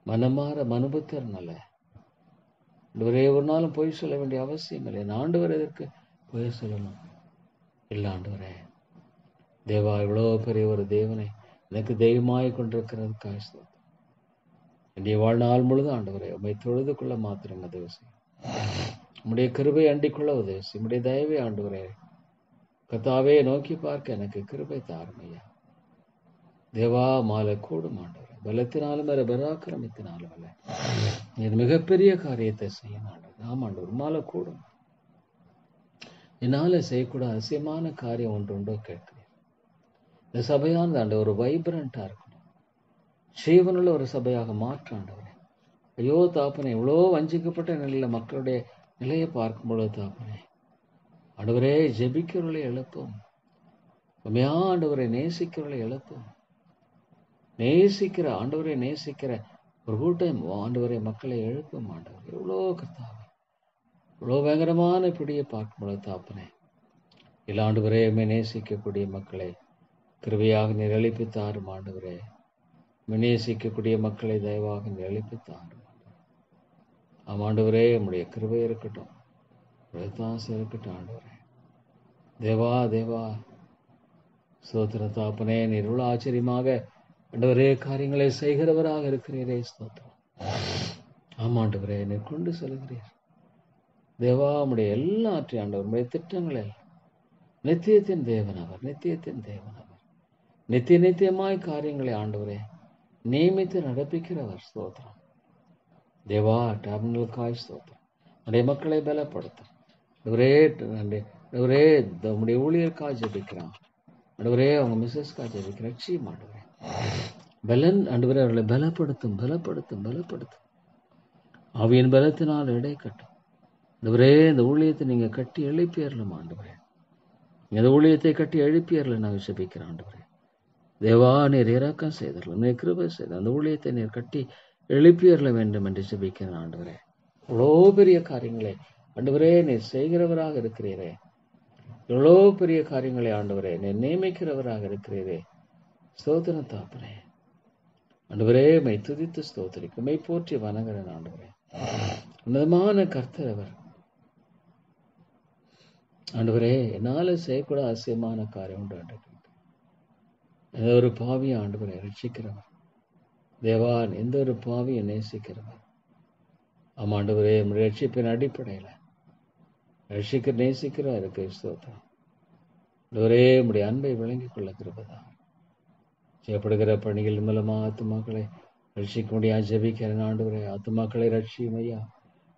மனமாற மனுபுத்தர் நல்ல ஆண்டவரே. ஒரு நாளும் பொய் சொல்ல வேண்டிய அவசியம் இல்லை. ஆண்டவர் எதற்கு பொய் சொல்லணும்? இல்லை ஆண்டவரே. தேவா இவ்வளோ பெரிய ஒரு தேவனை எனக்கு தெய்வமாய் கொண்டிருக்கிறதுக்காக ஸ்தோத்திரம். என்னுடைய வாழ்நாள் முழுது ஆண்டவரே உம்மை தொழுது கொள்ள மாத்திரம் உதவி செய்யும். உம்முடைய கிருபை அண்டிக்கொள்ள உதவி செய்யும். உம்முடைய தயவை ஆண்டவரே கர்த்தாவே நோக்கி பார்க்க எனக்கு கிருபை தாரும் ஐயா. தேவா மாலை கூடும் ஆண்டவரே. பலத்தினாலும் வேற பராக்கிரமத்தினாலும் அல்ல, நீர் மிகப்பெரிய காரியத்தை செய்யும் ஆண்டவர். ஆமாண்டவர் மாலை கூடும். என்னால செய்யக்கூட அதிசயமான காரியம் ஒன்று உண்டோ கேட்கிறேன். இந்த சபையானது ஆண்டு ஒரு வைப்ரண்டா இருக்கணும், ஜீவனுள்ள ஒரு சபையாக மாற்ற ஆண்டவரே. ஐயோ தாப்பனே, இவ்வளோ வஞ்சிக்கப்பட்ட நிலையில மக்களுடைய நிலையை பார்க்கும் பொழுது தாப்பனே ஆண்டவரே ஜெபிக்கிறவர்களை எழுப்பும். உண்மையா ஆண்டவரை நேசிக்கிறவர்களை எழுப்பும். நேசிக்கிற ஆண்டவரை நேசிக்கிற ஒரு கூட்டம் ஆண்டவரை மக்களை எழுப்பும் ஆண்டவர். எவ்வளோ கர்த்தாவே, இவ்வளோ பயங்கரமான பிடியை பார்க்கும் பொழுது தாப்பனே இல்லை ஆண்டவரே நேசிக்கக்கூடிய மக்களை கிருபையாக நீர் எழுப்பித்தாரும் ஆண்டவரே. நேசிக்கக்கூடிய மக்களை தயவாக நீர் எழுப்பித்தாரும். ஆமாண்டவரே உம்முடைய கிருபை இருக்கட்டும், தாசம் இருக்கட்டும் ஆண்டவரே. தேவா தேவா ஸ்தோத்திர தாப்பனே, நீர் இவ்வளோ ஆச்சரியமாக ஆண்டவரே காரியங்களை செய்கிறவராக இருக்கிறீரே. ஸ்தோத்திரம். ஆமாண்டவரே நீர் கொண்டு செல்கிறீர் தேவா. உம்முடைய எல்லாற்றையும் ஆண்டவர் உம்முடைய திட்டங்களை நித்தியத்தின் தேவன் அவர், நித்தியத்தின் தேவன் அவர். நித்திய நித்தியமாய் காரியங்களை ஆண்டவரே நியமித்து நடப்பிக்கிறவர். ஸ்தோத்திரம் தேவா. டேர்மினலுக்காய் ஸ்தோத்திரம். உடைய மக்களை பலப்படுத்தும் ஒரே உடைய ஊழியர்க்காய் ஜெபிக்கிறான் ஆண்டவரே. அவங்க மிஸ்ஸஸ்க்காய் ஜெபிக்கிற லட்சியம் ஆண்டவரே. பலன் ஆண்டவரே அவர்களை பலப்படுத்தும் பலப்படுத்தும் பலப்படுத்தும். ஆவியின் பலத்தினால் இடை கட்டும் ஆண்டவரே. இந்த ஊழியத்தை நீங்க கட்டி எழுப்பியறலாம் ஆண்டவரே. இந்த ஊழியத்தை கட்டி எழுப்பியறல நான் ஜெபிக்கிறேன் ஆண்டவரே. தேவா நீர் இறக்கம் செய்தரலாம், நீர் கிருபை செய்த அந்த ஊழியத்தை நீர் கட்டி எழுப்பியறல வேண்டும் என்று ஜெபிக்கிறேன் ஆண்டவரே. இவ்வளோ பெரிய காரியங்களை ஆண்டவரே நீர் செய்கிறவராக இருக்கிறீரே. எவ்வளோ பெரிய காரியங்களை ஆண்டவரே நீர் நியமிக்கிறவராக இருக்கிறீரே. ஸ்தோத்திரம் தாப்பனே ஆண்டவரே. மை துதித்து ஸ்தோத்திரிக்கும், மை போற்றி வணங்குறேன் ஆண்டவரே. உன்னதமான கர்த்தர் அவர் ஆண்டவரே. என்னால செய்யக்கூட அவசியமான காரியம் உண்டு ஆண்டவரே. எந்த ஒரு பாவியை ஆண்டவரை ரட்சிக்கிறவர் தேவான், எந்த ஒரு பாவியை நேசிக்கிறவர். ஆமாண்டவரே ரட்சிப்பின் அடிப்படையில் ரட்சிக்க நேசிக்கிறார் இருக்கு. ஸ்தோத்திரம் ஆண்டவரே. உடைய அன்பை விளங்கிக் கொள்ள கிருபைதான் செய்யப்படுகிற பணிகள் மூலமாக ஆத்துமாக்களை ரட்சிக்க முடியாது ஜெபிக்கிறேன் ஆண்டவரே. ஆத்துமாக்களை ரட்சியும் ஐயா.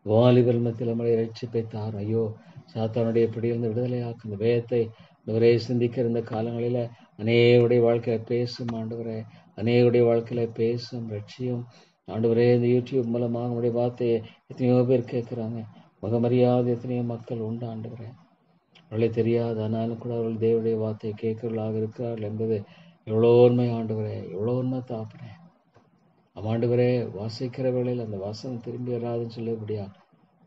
வாலிபர் மத்தியில் நம்மளை ரட்சிப்பை தார் ஐயோ. சாத்தானுடைய பிடியிலிருந்து விடுதலையாக்கும் இந்த வேதத்தை ஆண்டவரே சிந்திக்கிற இந்த காலங்களில் அநேகருடைய வாழ்க்கையில பேசும் ஆண்டவரே. அநேகருடைய வாழ்க்கையில பேசும் ரட்சியும் ஆண்டவரே. இந்த யூடியூப் மூலமாக உடைய வார்த்தையை எத்தனையோ பேர் கேட்குறாங்க. முகமறியாத எத்தனையோ மக்கள் உண்டு ஆண்டவரே. அவர்களை தெரியாது, ஆனாலும் கூட அவர்கள் தேவனுடைய வார்த்தையை கேட்கிறவர்களாக இருக்கிறார்கள் என்பது எவ்வளோ உண்மை ஆண்டவரே, எவ்வளோ உண்மை தாப்பனே. ஆண்டவரே வாசிக்கிற வேளையில் அந்த வசனம் திரும்பி வராதுன்னு சொல்லபடியா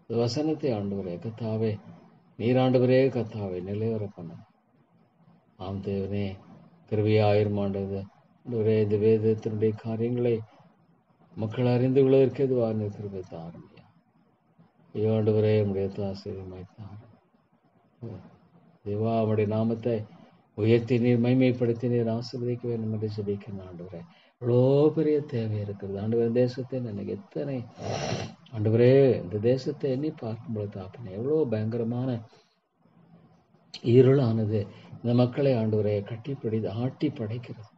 அந்த வசனத்தை ஆண்டவரே கத்தாவே நீர் ஆண்டவரே கத்தாவே நிலைவர பண்ண ஆம் தேவனே கிருபையாயிரம் ஆண்டவரே இந்த வேதத்தினுடைய காரியங்களை மக்கள் அறிந்து கொள்வதற்கு எதுவாக கிருபை தாருமையா ஐயோ ஆண்டவரே உடைய ஆசீர்வாதமாய் தாரும் தேவா உடைய நாமத்தை உயர்த்தி நீர் மைமைப்படுத்தி நீர் ஆசீர்வதிக்க வேண்டும் என்று ஜெபிக்கிறேன் ஆண்டவரே. இவ்வளோ பெரிய தேவை இருக்கிறது ஆண்டவரே. தேசத்தை எனக்கு எத்தனை ஆண்டவரே இந்த தேசத்தை எண்ணி பார்க்கும்போது தாப்பனே எவ்வளோ பயங்கரமான இருளானது இந்த மக்களை ஆண்டவரே கட்டி ஆட்டி படைக்கிறது.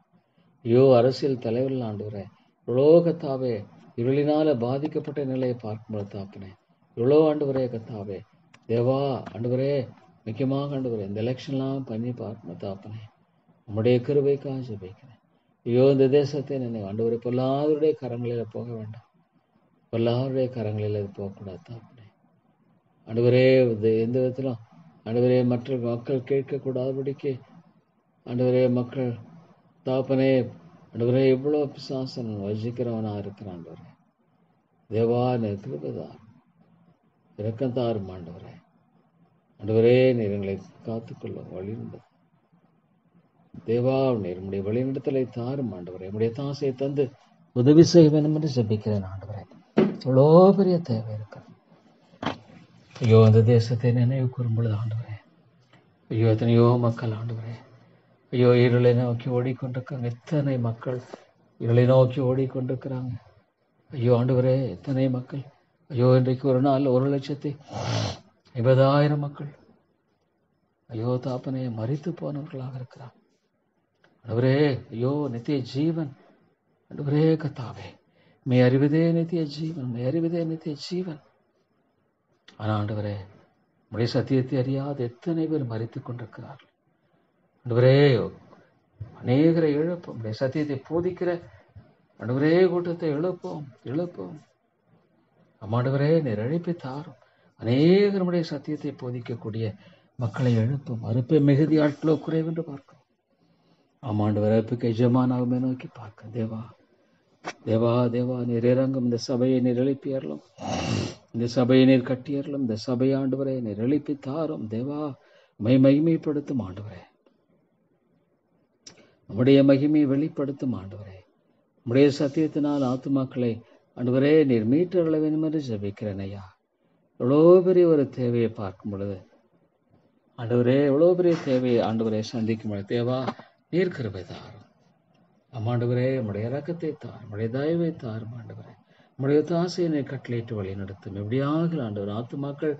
ஐயோ அரசியல் தலைவர்கள் ஆண்டவரே இவ்வளோ கத்தாவே இருளினால பாதிக்கப்பட்ட நிலையை பார்க்கும்போது தாப்பனே இவ்வளோ ஆண்டவரே கத்தாவே தேவா ஆண்டவரே முக்கியமாக ஆண்டவரே இந்த எலெக்ஷன்லாம் பண்ணி பார்க்கணும் தாப்பனே நம்முடைய கிருபைக்காக ஜெபிக்கிறேன். ஐயோ இந்த தேசத்தை நினைவு ஆண்டவரே பொல்லாதவருடைய கரங்களில் போக வேண்டாம், பொல்லாதவருடைய கரங்களில் இது போகக்கூடாது தாப்பனே ஆண்டவரே. எந்த விதத்திலும் ஆண்டவரே மற்ற மக்கள் கேட்கக்கூடாதபடிக்கு ஆண்டவரே மக்கள் தாப்பனே ஆண்டவரே எவ்வளோ பிசாசன் வசிக்கிறவனா இருக்கிறான் ஆண்டவரே. தேவா கிருபைதார் இரக்கம் தாரும் ஆண்டவரே. ஆண்டவரே நீர் எங்களை காத்துக்கொள்ளும் வழிநடத்து தேவா நீர் உடைய வழிநடத்தலை தாரும் ஆண்டவரே. உடைய தாசையை தந்து உதவி செய்ய வேண்டும் என்று ஜெபிக்கிறேன் ஆண்டவரே. எவ்வளோ பெரிய தேவை இருக்கிறது. ஐயோ அந்த தேசத்தை நினைவு கூறும் பொழுது ஆண்டவரே ஐயோ எத்தனையோ மக்கள் ஆண்டவரே ஐயோ இருளை நோக்கி ஓடிக்கொண்டிருக்காங்க. எத்தனை மக்கள் இருளை நோக்கி ஓடிக்கொண்டிருக்கிறாங்க. ஐயோ ஆண்டவரே எத்தனை மக்கள் ஐயோ இன்றைக்கு ஒரு நாள் 1,50,000 மக்கள் ஐயோ தாப்பனே மரித்து போனவர்களாக இருக்கிறார் ஆண்டவரே. ஐயோ நித்திய ஜீவன் ஆண்டவரே கத்தாவே மே அறிவதே நித்திய ஜீவன், மே அறிவதே நித்திய ஜீவன். ஆனால் ஆண்டவரே உடைய சத்தியத்தை அறியாத எத்தனை பேர் மரித்து கொண்டிருக்கிறார்கள் ஆண்டவரே. அநேகரை இழப்போம், உடைய சத்தியத்தை போதிக்கிற ஆண்டவரே கூட்டத்தை இழப்போம். ஆண்டவரே நீர் அழைப்பை தாரும். அநேகருடைய சத்தியத்தை போதிக்கக்கூடிய மக்களை எழுப்பும். அறுப்பை மிகுதி ஆட்களோ குறைவென்று பார்க்கும். ஆமாண்டவர் அறுப்புக்கு எஜமானாகுமே நோக்கி பார்க்க தேவா தேவா தேவா நீர் இறங்கும். இந்த சபையை நீர் எழுப்பியறலும், இந்த சபையை நீர் கட்டியறலும், இந்த சபையை ஆண்டவரை நீர் எழுப்பி தாரும் தேவா. மகிமைப்படுத்தும் ஆண்டவரே, நம்முடைய மகிமையை வெளிப்படுத்தும் ஆண்டவரே. நம்முடைய சத்தியத்தினால் ஆத்துமாக்களை ஆண்டவரே நீர் மீட்டர்களை வேண்டும் என்று ஜெபிக்கிறேன் ஐயா. எவ்வளோ பெரிய ஒரு தேவையை பார்க்கும் பொழுது ஆண்டவரே எவ்வளோ பெரிய தேவையை ஆண்டவரே சந்திக்கும் பொழுது தேவா நீர் கிருபை தாரும். ஆண்டவரே நம்முடைய இரக்கத்தை தாரும், நம்முடைய தயவை தாரும் ஆண்டவரே. நம்முடைய தாசையை நீர் கட்டளையிட்டு வழி நடத்தும். எப்படியாக ஆண்டவர் ஆத்துமாக்கள்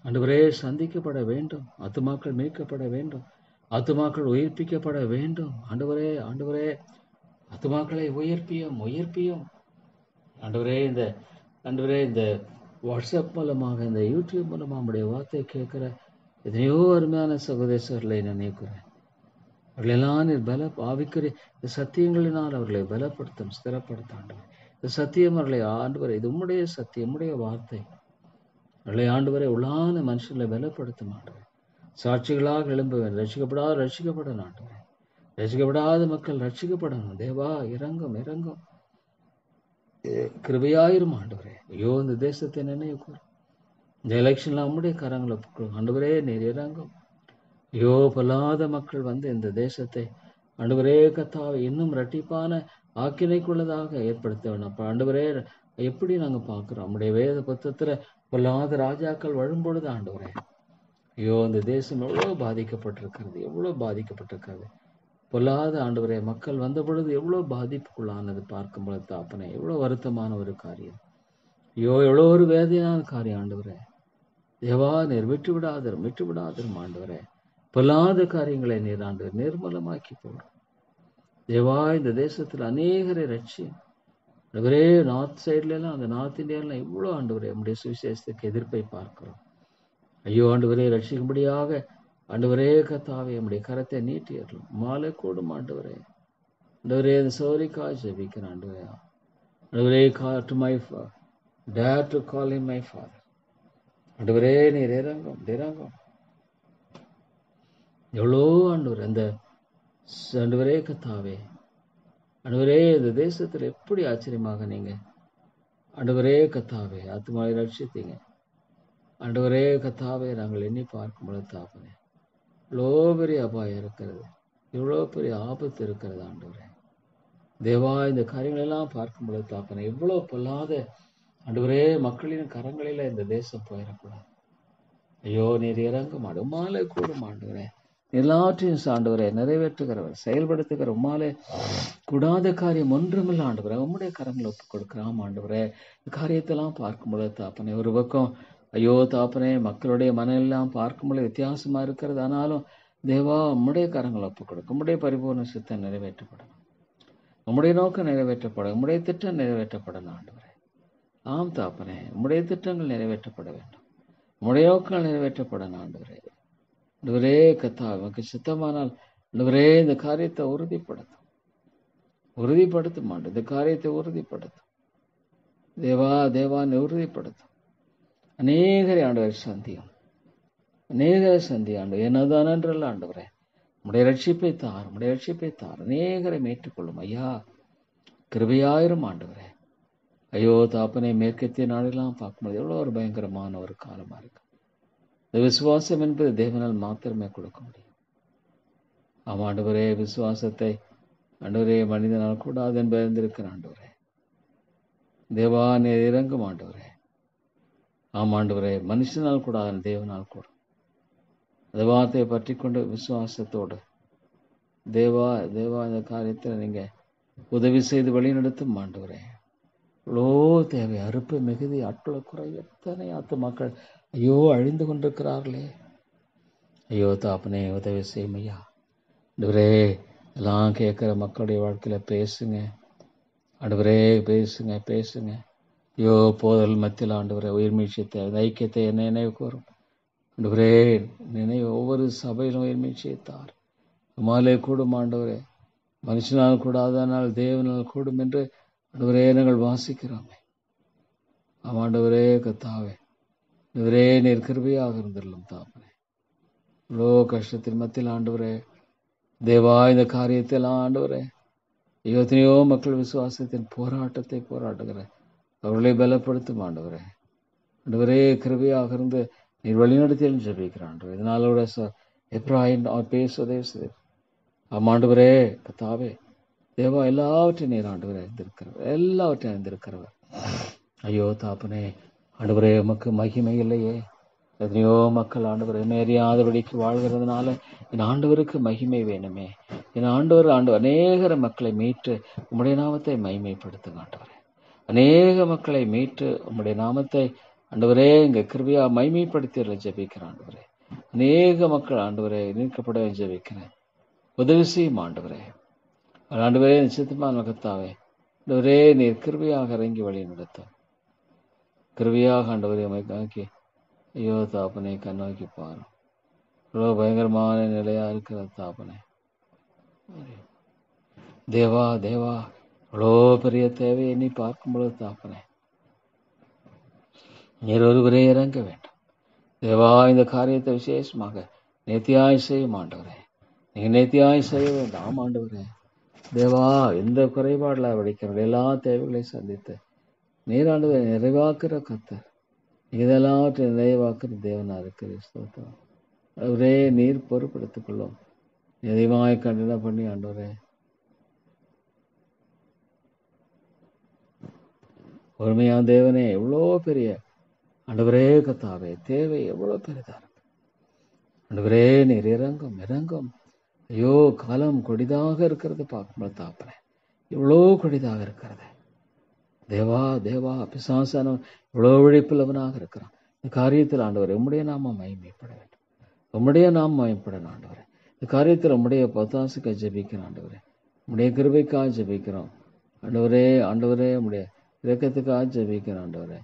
ஆண்டவரே சந்திக்கப்பட வேண்டும், ஆத்துமாக்கள் மீட்கப்பட வேண்டும், ஆத்துமாக்கள் உயிர்ப்பிக்கப்பட வேண்டும் ஆண்டவரே. ஆத்துமாக்களை உயிர்ப்பியும் ஆண்டவரே. இந்த வாட்ஸ்அப் மூலமாக இந்த யூடியூப் மூலமாக நம்முடைய வார்த்தை கேட்கிற எத்தனையோ அருமையான சகோதரர்களை நினைக்கிறேன். அவர்களெல்லாம் நீர் ஆவிக்குரிய இந்த சத்தியங்களினால் அவர்களை பலப்படுத்தும், ஸ்திரப்படுத்த ஆண்டவர். இந்த சத்தியம் அவர்களை ஆண்டவரை இது உம்முடைய சத்தியம், உம்முடைய வார்த்தை அவர்களை ஆண்டவரை உள்ளான மனுஷர்களை பலப்படுத்தும் ஆண்டவர். சாட்சிகளாக எழும்ப வேண்டும். ரட்சிக்கப்படணும் ஆண்டவரை. ரட்சிக்கப்படாத மக்கள் ரட்சிக்கப்படணும் தேவா. இறங்கும் கிருபையாயிரும் ஆண்டவரே. ஐயோ இந்த தேசத்தை நினைவு கூறும். இந்த எலெக்ஷன்ல நம்முடைய கரங்களை ஆண்டவரே நீர் இறங்கும். ஐயோ பொல்லாத மக்கள் வந்து இந்த தேசத்தை ஆண்டவரே கத்தாவை இன்னும் இரட்டிப்பான ஆக்கினைக்குள்ளதாக ஏற்படுத்த வேணும். அப்ப ஆண்டவரே எப்படி நாங்க பார்க்கிறோம் நம்முடைய வேத புத்தகத்துல பொல்லாத ராஜாக்கள் வழும்பொழுது ஆண்டவரே ஐயோ இந்த தேசம் எவ்வளவு பாதிக்கப்பட்டிருக்கிறது. பொல்லாத ஆண்டவரே மக்கள் வந்த பொழுது எவ்வளவு பாதிப்புக்குள்ளானது பார்க்கும் பொழுது தாப்பனே எவ்வளவு வருத்தமான ஒரு காரியம். ஐயோ எவ்வளோ ஒரு வேதனையான காரியம் ஆண்டவரே. தேவா நீர் விட்டு விடாதரும் ஆண்டவரே. பொல்லாத காரியங்களை நீர் ஆண்டவர் நிர்மூலமாக்கி போடும் தேவா. இந்த தேசத்தில் அநேகரை ரட்சியும் ஆண்டவரே. நார்த் சைட்ல எல்லாம் அந்த நார்த் இந்தியாலாம் இவ்வளோ ஆண்டவரே நம்முடைய சுவிசேஷத்துக்கு எதிர்ப்பை பார்க்கிறோம். ஐயோ ஆண்டவரே ரட்சிக்கும்படியாக ஆண்டவரே கத்தாவே நம்முடைய கரத்தை நீட்டியறலும் மாலை கூடும் ஆண்டவரே. ஆண்டவரே அந்த சோரிக்காய் ஜெபிக்கிறேன் ஆண்டவரே. dare to call him my father. ஆண்டவரே நீர் இறங்கும். எவ்வளோ ஆண்டவர் அந்த ஆண்டவரே கத்தாவே ஆண்டவரே இந்த தேசத்தில் எப்படி ஆச்சரியமாக நீங்க ஆண்டவரே கத்தாவே ஆத்துமாவை ரட்சித்தீங்க. ஆண்டவரே கத்தாவே நாங்கள் எண்ணி பார்க்கும் பொழுது தாப்பனே இவ்வளோ பெரிய அபாயம் இருக்கிறது, இவ்வளோ பெரிய ஆபத்து இருக்கிறது ஆண்டவரே. தேவா இந்த காரியங்களெல்லாம் பார்க்கும் பொழுது தாப்பனே இவ்வளோ பொல்லாத ஆண்டவரே மக்களின் கரங்களில இந்த தேசம் போயிடக்கூடாது. ஐயோ நீர் இறங்க மாடு உமாலே கூடும் ஆண்டவரே. எல்லாற்றையும் ஆண்டவரை நிறைவேற்றுகிறவர், செயல்படுத்துகிற உமாலே கூடாத காரியம் ஒன்றுமில்ல ஆண்டவரே. உம்முடைய கரங்களை ஒப்புக் கொடுக்கிறோம் ஆண்டவரே. இந்த காரியத்தெல்லாம் பார்க்கும் பொழுது தாப்பனே ஒரு பக்கம் ஐயோ தாப்பனே மக்களுடைய மனம் எல்லாம் பார்க்கும் பொழுது வித்தியாசமா இருக்கிறது. ஆனாலும் தேவா உம்முடைய கரங்களை ஒப்புக் கொடுக்கும். உம்முடைய பரிபூர்ண சித்தம் நிறைவேற்றப்படணும், உம்முடைய நோக்கம் நிறைவேற்றப்படும், உம்முடைய திட்டம் நிறைவேற்றப்படணும் ஆண்டவரே. ஆம் தாப்பனே உம்முடைய திட்டங்கள் நிறைவேற்றப்பட வேண்டும், உம்முடைய நோக்கங்கள் நிறைவேற்றப்படணும் ஆண்டவரே. ஆண்டவரே கத்தா உனக்கு சித்தமானால் ஆண்டவரே இந்த காரியத்தை உறுதிப்படுத்தும் ஆண்டு, இந்த காரியத்தை உறுதிப்படுத்தும் தேவா. தேவான்னு உறுதிப்படுத்தும். அநேகரை ஆண்டவர் சந்தியும், அநேகரை சந்தி ஆண்டு என்னதான் என்றல்ல ஆண்டவரே. உடைய ரட்சிப்பை தார், உடைய ரட்சிப்பை தார். அநேகரை மீட்டுக்கொள்ளும் ஐயா, கிருபையாயிரும் ஆண்டவரே. ஐயோ தாப்பனை மேற்கத்திய நாடெல்லாம் பார்க்கும்போது எவ்வளோ ஒரு பயங்கரமான ஒரு காலமா இருக்கு. இந்த விசுவாசம் என்பது தேவனால் மாத்திரமே கொடுக்க முடியும். ஆமாண்டவரே விசுவாசத்தை ஆண்டவரே மனிதனால் கூடாது என்பது அறிந்திருக்கிற ஆண்டவரே. தேவா நீர் இறங்கும் ஆண்டவரே. ஆமாண்டவரே மனுஷனால் கூடாது, தேவனால் கூடும். அந்த வார்த்தையை பற்றி கொண்டு விசுவாசத்தோடு தேவா தேவா இந்த காரியத்தில் நீங்க உதவி செய்து வழிநடத்தும் ஆண்டவரே. இவ்வளோ தேவை, அறுப்பு மிகுதி, ஆட்களை குறை, எத்தனை மக்கள் ஐயோ அழிந்து கொண்டிருக்கிறார்களே. ஐயோ தாப்பனே உதவி செய்யும் ஐயா. ஆண்டவரே எல்லாம் கேட்குற மக்களுடைய வாழ்க்கையில பேசுங்க ஆண்டவரே, பேசுங்க பேசுங்க. ஐயோ போதல் மத்தியில் ஆண்டவரே உயிர்மீழ்ச்சியத்தை ஐக்கியத்தை என்ன நினைவு கூறும் ஆண்டவரே. நினைவு ஒவ்வொரு சபையிலும் உயிர்மீழ்ச்சியை தார். மாலே கூடும் ஆண்டவரே. மனுஷனால் கூடாதனால் தேவனால் கூடும் என்று ஆண்டவரே நாங்கள் வாசிக்கிறோமே. ஆமாண்டவரே கத்தாவே ஆண்டவரே நீர் கிருபையாக இருந்துள்ளோம் தாப்பனே. இவ்வளோ கஷ்டத்தின் மத்தியில் ஆண்டவரே தேவா இந்த காரியத்தெல்லாம் ஆண்டவரே எத்தனையோ மக்கள் விசுவாசத்தின் போராட்டத்தை போராட்டுகிற அவர்களை பலப்படுத்தும் ஆண்டவரே. ஆண்டவரே கிருபையாக இருந்து நீர் வழிநடத்தியும் ஜெபிக்கிறான் ஆண்டவரே. இதனாலோட எப்ராஹிம் அவர் பேசுவதே சரி. ஆமாண்டவரே கத்தாவே தேவா எல்லாவற்றையும் நீர் ஆண்டவரை அறிந்திருக்கிறவர், எல்லாவற்றையும் அறிந்திருக்கிறவர். ஐயோ தாப்பனே ஆண்டவரே உமக்கு மகிமை இல்லையே. எத்தனையோ மக்கள் ஆண்டவரை அறியாதபடிக்கு வாழ்கிறதுனால என் ஆண்டவருக்கு மகிமை வேணுமே. என் ஆண்டவர் அநேக மக்களை மீட்டு உம்முடைய நாமத்தை மகிமைப்படுத்துங்க ஆண்டவரே. அநேக மக்களை மீட்டு உம்முடைய நாமத்தை ஆண்டவரே இங்க கிருபையா மகிமைப்படுத்தி ஜெபிக்கிறேன் ஆண்டவரே. அநேக மக்கள் ஆண்டவரை நீக்கப்பட ஜெபிக்கிறேன். உதவி செய்யும் ஆண்டவரே. ஆண்டவரே நிச்சயமான கத்தாவே ஆண்டவரே நீர் கிருபையாக இறங்கி வழி நடத்தும். கிருபையாக ஆண்டவரே நோக்கி ஐயோ தாப்பனை கண்ணோக்கி பாரு. இவ்வளோ பயங்கரமான நிலையா இருக்கிற தாப்பனை தேவா தேவா இவ்வளோ பெரிய தேவையை நீ பார்க்கும் பொழுது தாப்பனை நீர் ஒருவரே இறங்க வேண்டும் தேவா. இந்த காரியத்தை விசேஷமாக நேர்த்தியாய் செய்யும் ஆண்டவரே. நீங்க நேர்த்தியாய் செய்ய வேண்டாம் ஆண்டவரே. தேவா எந்த குறைபாடுல வடிக்கிற எல்லா தேவைகளையும் சந்தித்து நீராண்டவரை நிறைவாக்குற கத்தர், இதெல்லாம் நிறைவாக்குற தேவனா இருக்கிற ஸ்தோத்திரம். அவரே நீர் பொறுப்படுத்திக் கொள்ளும். எதைவாய் கண்டன பண்ணி ஆண்டவரே பொறுமையான தேவனே எவ்வளோ பெரிய ஆண்டவரே கத்தாவே தேவை எவ்வளோ பெரிதா இருக்கு ஆண்டவரே. நீர் இறங்கும் இறங்கும். ஐயோ காலம் கொடிதாக இருக்கிறது பார்க்கும்போது தாப்பறேன், இவ்வளோ கொடிதாக இருக்கிறது தேவா தேவா. பிசாசானவன் இவ்வளோ உழைப்புள்ளவனாக இருக்கிறான். இந்த காரியத்தில் ஆண்டவரே உம்முடைய நாமம் மகிமைப்பட வேண்டும், உம்முடைய நாமம் மகிமைப்படணும் ஆண்டவரே. இந்த காரியத்தில் உம்முடைய பத்தாசுக்காக ஜெபிக்கிறோம் ஆண்டவரே. உம்முடைய கிருபைக்காக ஜெபிக்கிறோம் ஆண்டவரே. ஆண்டவரே உம்முடைய இரக்கத்துக்காக ஜெபிக்கிறோம் ஆண்டவரே.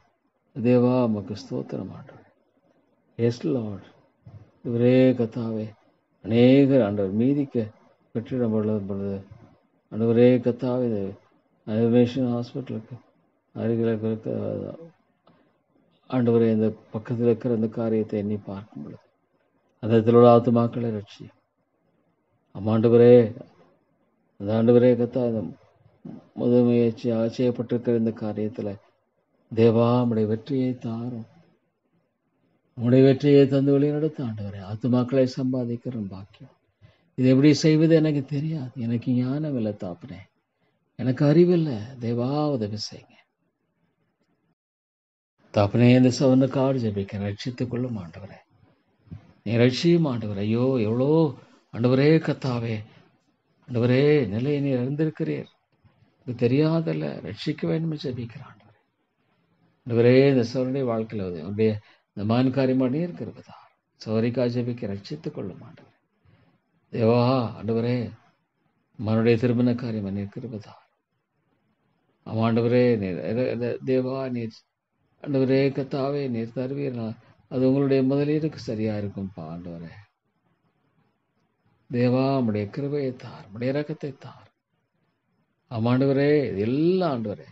தேவா உமக்கு ஸ்தோத்திரம் ஆண்டவரே. Yes Lord. இவரே கத்தாவே அநேகர் ஆண்டவர் மீதிக்க கட்டிடம் பொழுது ஆண்டவரே கத்தாவே அனிமேஷன் ஹாஸ்பிட்டலுக்கு அருகில் இருக்க ஆண்டவரே இந்த பக்கத்தில் இருக்கிற அந்த காரியத்தை எண்ணி பார்க்கும் பொழுது அந்த இடத்துல உள்ள ஆத்துமாக்களை ரட்சி. ஆமாண்டவரே அந்த ஆண்டவரே கத்தா முழுமுயற்சியாக செய்யப்பட்டிருக்கிற இந்த காரியத்தில் தேவா உம்முடைய வெற்றியை தாரும். உம்முடைய வெற்றியை தந்து வழிநடத்த ஆண்டவரே. ஆத்துமாக்களை சம்பாதிக்கிற பாக்கியம். இது எப்படி செய்வது எனக்கு தெரியாது. எனக்கு ஞானம் இல்லை தாப்பனே, எனக்கு அறிவில்லை. தேவா உதவி செய்யுங்க தாப்பனே. இந்த சவனுக்காடு ஜெபிக்கிறேன், ரட்சித்துக் கொள்ளும் ஆண்டவரே. நீ ரட்சியும் ஆண்டவரே. ஐயோ எவ்வளோ ஆண்டவரே கத்தாவே, ஆண்டவரே நிலையை நீர் அறிந்திருக்கிறீர். இது தெரியாதல்ல, ரட்சிக்க வேண்டும் ஜெபிக்கிற ஆண்டவரே. ஆண்டவரே இந்த சவனுடைய வாழ்க்கையில் அவருடைய இந்த மான் காரியமாக இருக்கிறதா சவரிக்கா ஜெபிக்க ரட்சித்துக் கொள்ளும் ஆண்டவரே. தேவா ஆண்டவரே மனுடைய திருமண காரியம் இருக்கிறதா ஆண்டவரே. தேவா நீர் ஆண்டவரே கத்தாவே நீர் தருவீர். அது உங்களுடைய முதலீடுக்கு சரியா இருக்கும்பா ஆண்டவரே. தேவா உம்முடைய கிருபையை தார், உம்முடைய இரக்கத்தை தார். ஆமாண்டவரே எல்லாம் ஆண்டவரே.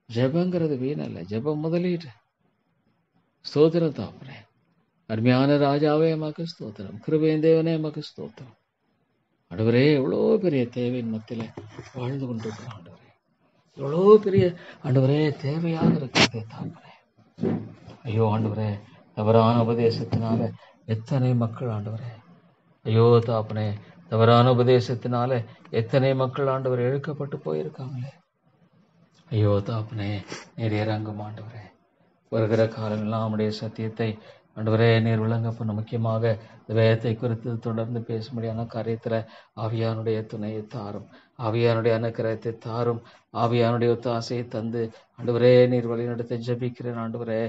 ஜெபங்கிறது வீணல்ல, ஜெபம் முதலீடு. ஸ்தோத்திரம் தாப்பரே. அருமையான ராஜாவே எமக்கு ஸ்தோத்திரம். கிருபையின் தேவனே எமக்கு ஸ்தோத்திரம். ஆண்டவரே எவ்வளோ பெரிய தேவையின் மத்தியில் வாழ்ந்து கொண்டிருக்கிற ஆண்டவரே, எவ்வளோ பெரிய ஆண்டவரே தேவையாக இருக்கிறது தாப்பரே. ஐயோ ஆண்டவரே, தவறான உபதேசத்தினால எத்தனை மக்கள் ஆண்டவரே, ஐயோ தாப்பனே, தவறான உபதேசத்தினால எத்தனை மக்கள் ஆண்டவரை இழுக்கப்பட்டு போயிருக்காங்களே. ஐயோ தாப்பனே, நீர் இறங்கும் ஆண்டவரே. வருகிற காலங்கள்லாம் நம்முடைய சத்தியத்தை ஆண்டவரே நீர் விளங்க பண்ண, முக்கியமாக வேதத்தை குறித்து தொடர்ந்து பேசும்படியான காரியத்தில் ஆவியானுடைய துணையை தாரும், ஆவியானுடைய அனுக்கிரகத்தை தாரும், ஆவியானுடைய ஒத்தாசையை தந்து ஆண்டவரே நீர் வழிநடத்த ஜெபிக்கிறேன் ஆண்டவரே.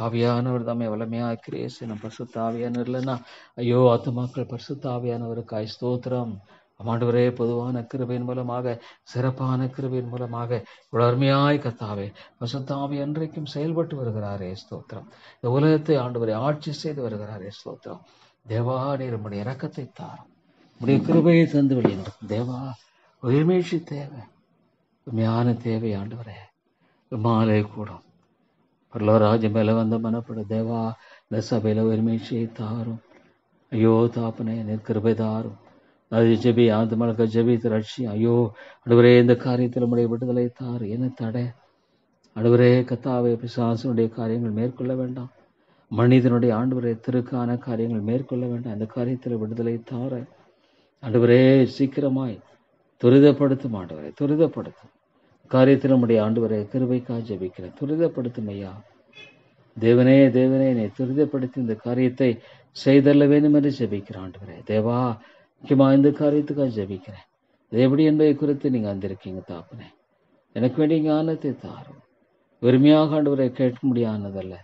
ஆவியானவர் தாமே வல்லமையாக கிரியேசன் பரிசுத்த ஆவியானவர் இல்லைன்னா ஐயோ ஆத்துமாக்கள் பரிசுத்த ஆவியானவருக்காய் ஸ்தோத்திரம். ஆண்டவரே பொதுவான கிருபையின் மூலமாக, சிறப்பான கிருபையின் மூலமாக இவ்வளவு அருமையாய் கத்தாவே பரிசுத்த ஆவி அன்றைக்கும் செயல்பட்டு வருகிறாரே ஸ்தோத்திரம். இந்த உலகத்தை ஆண்டவரை ஆட்சி செய்து வருகிறாரே ஸ்தோத்திரம். தேவா நீர் உம்முடைய இரக்கத்தை தாரும், உம்முடைய கிருபையை தந்து வெளியிடும் தேவா. உயிர்மீழ்ச்சி தேவை, உண்மையான தேவை ஆண்டவரே. மாலை கூடும் பரலோராஜ்யம் மேல வந்த மனப்படும் தேவா. இந்த சபையில உயிர்மீழ்ச்சியை தாரும். ஐயோ தாப்பனே நீர் கிருபை தாரும். அது ஜெபி ஆந்து மலக்க ஜெபித்து ரட்சி. ஐயோ ஆண்டவரே இந்த காரியத்தில் உம்முடைய விடுதலை தார். என்ன தடை ஆண்டவரே கத்தாவே? பிசாசனுடைய காரியங்கள் மேற்கொள்ள வேண்டாம், மனிதனுடைய ஆண்டவரே திருக்கான காரியங்கள் மேற்கொள்ள வேண்டாம். இந்த காரியத்தில் விடுதலை தார ஆண்டவரே சீக்கிரமாய் துரிதப்படுத்தும் ஆண்டவரே, துரிதப்படுத்தும் காரியத்தில் நம்முடைய ஆண்டவரே கிருபைக்கா ஜெபிக்கிறேன். துரிதப்படுத்தும் ஐயா. தேவனே தேவனே நீ துரிதப்படுத்தி இந்த காரியத்தை செய்தல்ல வேண்டும் என்று ஜெபிக்கிறேன் ஆண்டவரே. தேவா முக்கியமாக இந்த காரியத்துக்காக ஜெபிக்கிறேன். இது எப்படி என்பதை குறித்து நீங்கள் வந்திருக்கீங்க தாப்பனே. எனக்கு வேண்டிய ஞானத்தை தாரும். வெறுமையாக ஆண்டவரை கேட்க முடியாததல்ல,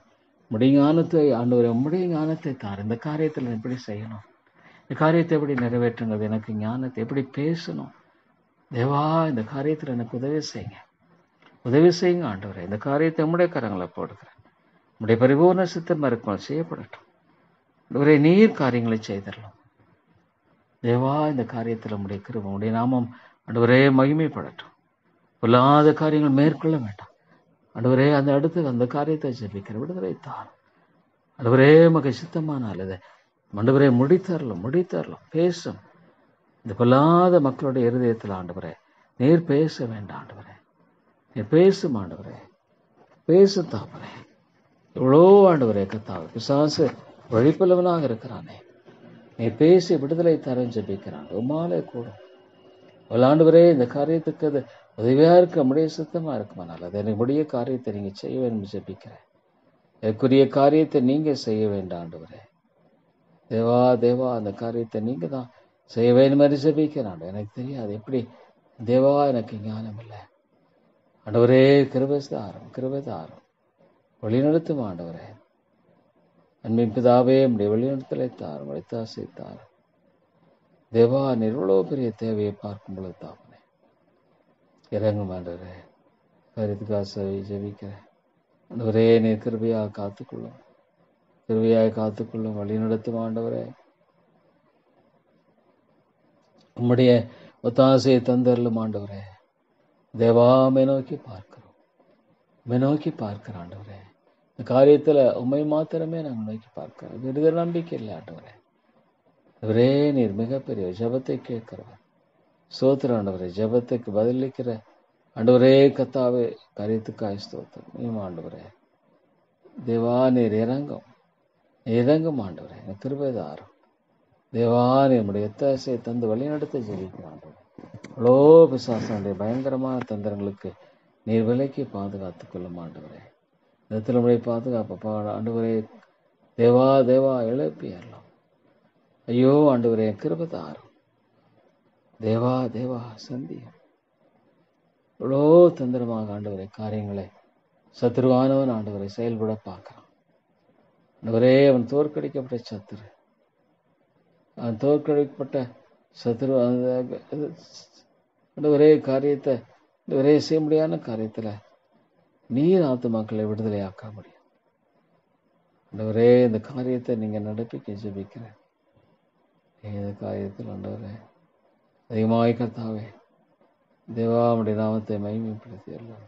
உம்முடைய ஞானத்தை ஆண்டவரை, உம்முடைய ஞானத்தை தாரும். இந்த காரியத்தில் எப்படி செய்யணும், இந்த காரியத்தை எப்படி நிறைவேற்றுங்கள், எனக்கு ஞானத்தை எப்படி பேசணும் தேவா. இந்த காரியத்தில் எனக்கு உதவி செய்யுங்க, உதவி செய்யுங்க ஆண்டவரை. இந்த காரியத்தை உம்முடைய கரங்களை போடுகிறேன். உம்முடைய பரிபூர்ண சித்தம் இருக்கும் செய்யப்படட்டும் ஆண்டவரே. நீர் காரியங்களை செய்தரலாம் தேவா. இந்த காரியத்தில் உம்முடைய கிருபை, உம்முடைய நாமம் ஆண்டவரே மகிமைப்படட்டும். பொல்லாத காரியங்கள் மேற்கொள்ள வேண்டாம் ஆண்டவரே. அந்த அடுத்து அந்த காரியத்தை ஜெபிக்கிற விடுதலை தாரும் ஆண்டவரே. மக சித்தமானால் இதை ஆண்டவரே முடித்தரலாம், முடித்தரலாம். பேசும் இந்த பொல்லாத மக்களுடைய இருதயத்தில் ஆண்டவரே நீர் பேச வேண்டாம் ஆண்டவரே. நீர் பேசும் ஆண்டவரே, பேசு தாப்பரே. எவ்வளோ ஆண்டவரே கத்தாவே பிசாசு வழிப்பலவனாக இருக்கிறானே, நீ பேசி விடுதலை தரம் ஜெபிக்கிறான். உமாலே கூடும் ஆண்டவரே. இந்த காரியத்துக்கு அது உதவியா இருக்க முடிய சுத்தமா இருக்குமானால் அது எனக்கு முடிய காரியத்தை நீங்க செய்ய வேண்டும் ஜெபிக்கிறேன். எனக்குரிய காரியத்தை நீங்க செய்ய வேண்டாம் ஆண்டவரே. தேவா தேவா அந்த காரியத்தை நீங்க தான் செய்ய வேண்டும் மாதிரி ஜெபிக்கிறான். எனக்கு தெரியாது எப்படி தேவா, எனக்கு ஞானம் இல்லை ஆண்டவரே. கிருபைதாரம், கிருபைதாரம் வழிநடத்தும் ஆண்டவரே. அன்பின் பிதாவே உம்முடைய வழிநடத்தலை தாரும், வழித்தாசை தாரும் தேவா. நீர் இவ்வளவு பெரிய தேவையை பார்க்கும் பொழுது தாப்பனே இறங்கும் ஆண்டவரே. கருத்துக்காக ஜெபிக்கிறேன் ஆண்டவரே. நீர் கிருபையாக காத்துக்கொள்ளும், கிருபையாக காத்துக்கொள்ளும், வழி நடத்தும் ஆண்டவரே. உம்முடைய ஒத்தாசையை தந்தரலும் ஆண்டவரே. தேவாமை நோக்கி பார்க்கிறோம், உம்மை நோக்கி பார்க்கிற ஆண்டவரே. இந்த காரியத்துல உண்மை மாத்திரமே நாங்கள் நோக்கி பார்க்கிறோம். விடுதலை நம்பிக்கை இல்லை ஆண்டவரே. ஆண்டவரே நீர் மிகப்பெரிய ஜபத்தை கேட்கிறவர். சோத்திர ஆண்டவரே, ஜபத்துக்கு பதிலளிக்கிற ஆண்டவரே கத்தாவே காரியத்துக்காய் ஸ்தோத்திரம். ஆண்டவரே தேவா நீர் இறங்கும் ஆண்டவரே, எனக்கு கிருபை தாரும். தேவா நம்முடைய எத்தாசையை தந்து வழிநடத்த ஜெபிக்கிறோம் ஆண்டவரே. அவ்வளோ பிசாசனுடைய பயங்கரமான தந்திரங்களுக்கு நீர் விலைக்கு பாதுகாத்துக் கொள்ளும் ஆண்டவரே. இடத்துல நம்முடைய பாதுகாப்பா ஆண்டவரே. தேவா தேவா எழுப்பியறலாம். ஐயோ ஆண்டவரே கிருபை தாரும். தேவா தேவா சந்தியம். இவ்வளோ தந்திரமாக ஆண்டவரே காரியங்களை சத்துருவானவன் ஆண்டவரை செயல்பட பார்க்கிறான். ஆண்டவரே அவன் தோற்கடிக்கப்பட்ட சத்துரு, அவன் தோற்கடிக்கப்பட்ட சத்துரு ஒரே காரியத்தை ஒரே செய்ய முடியாத காரியத்துல நீர் ஆத்துமாக்களை விடுதலை ஆக்க முடியும். ஆண்டவரே இந்த காரியத்தை நீங்க நடப்பிக்க ஜெபிக்கிறேன். இந்த காரியத்தில் ஆண்டவரே அதிகமாக கர்த்தாவே தேவாவுடைய நாமத்தை மகிமைப்படுத்தி எல்லாம்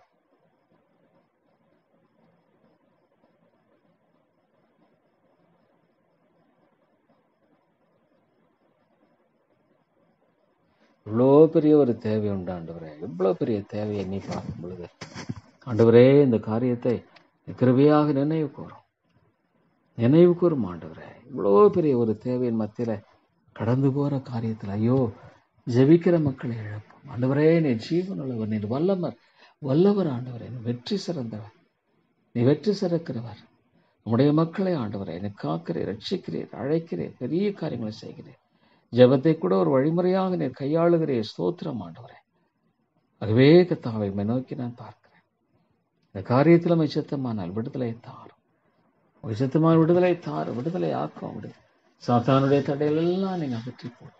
இவ்வளோ பெரிய ஒரு தேவை உண்டு ஆண்டவரே. இவ்வளோ பெரிய தேவையை நீ பார்க்கும் பொழுது ஆண்டவரே இந்த காரியத்தை கிருபையாக நினைவு கூறும் ஆண்டவரே. இவ்வளோ பெரிய ஒரு தேவையின் மத்தியில கடந்து போற காரியத்தில் ஐயோ ஜெபிக்கிற மக்களை இழப்போம். ஆண்டவரே நீ ஜீவனுள்ளவர், நீ வல்லவர் ஆண்டவரே, நீ வெற்றி சிறந்தவர், நீ வெற்றி சிறக்கிறவர். உம்முடைய மக்களை ஆண்டவரே நீ காக்கிறீர், ரட்சிக்கிறீர், அழைக்கிறீர், பெரிய காரியங்களை செய்கிறீர். ஜெபத்தை கூட ஒரு வழிமுறையாக நீர் கையாளுகிறீர். ஸ்தோத்திரம் ஆண்டவரே. ஆகவே கர்த்தாவை நோக்கி நான் பார்க்கிறேன். இந்த காரியத்தில் மைச்சத்தமானால் விடுதலை தாரும். மைச்சத்தமான விடுதலை தாரும். விடுதலை ஆக்கம். சாத்தானுடைய தடைகள் எல்லாம் நீங்க அகற்றி போட்டு,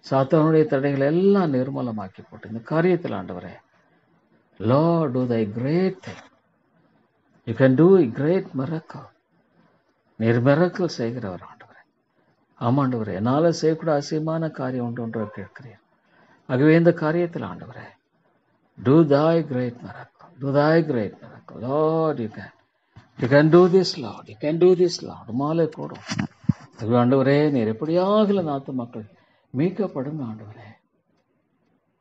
சாத்தானுடைய தடைகளை எல்லாம் நிர்மூலமாக்கி போட்டு இந்த காரியத்தில் ஆண்டவரே Lord, do thy great thing. You can do a great miracle. நீர் மிரக்கல் செய்கிறவர் ஆண்டவரே. ஆமாண்டவரே, என்னால செய்யக்கூட அசியமான காரியம் ஒன்று கேட்கிறீர். ஆகவே இந்த காரியத்தில் ஆண்டவரே do thy great miracle. Do thy great miracle. Lord, you can do this, Lord. You can do this, Lord. மாலை போடும். ஆகவே ஆண்டவரே நீர் எப்படியாக நாட்டு மக்கள் மீட்கப்படும் ஆண்டவரே.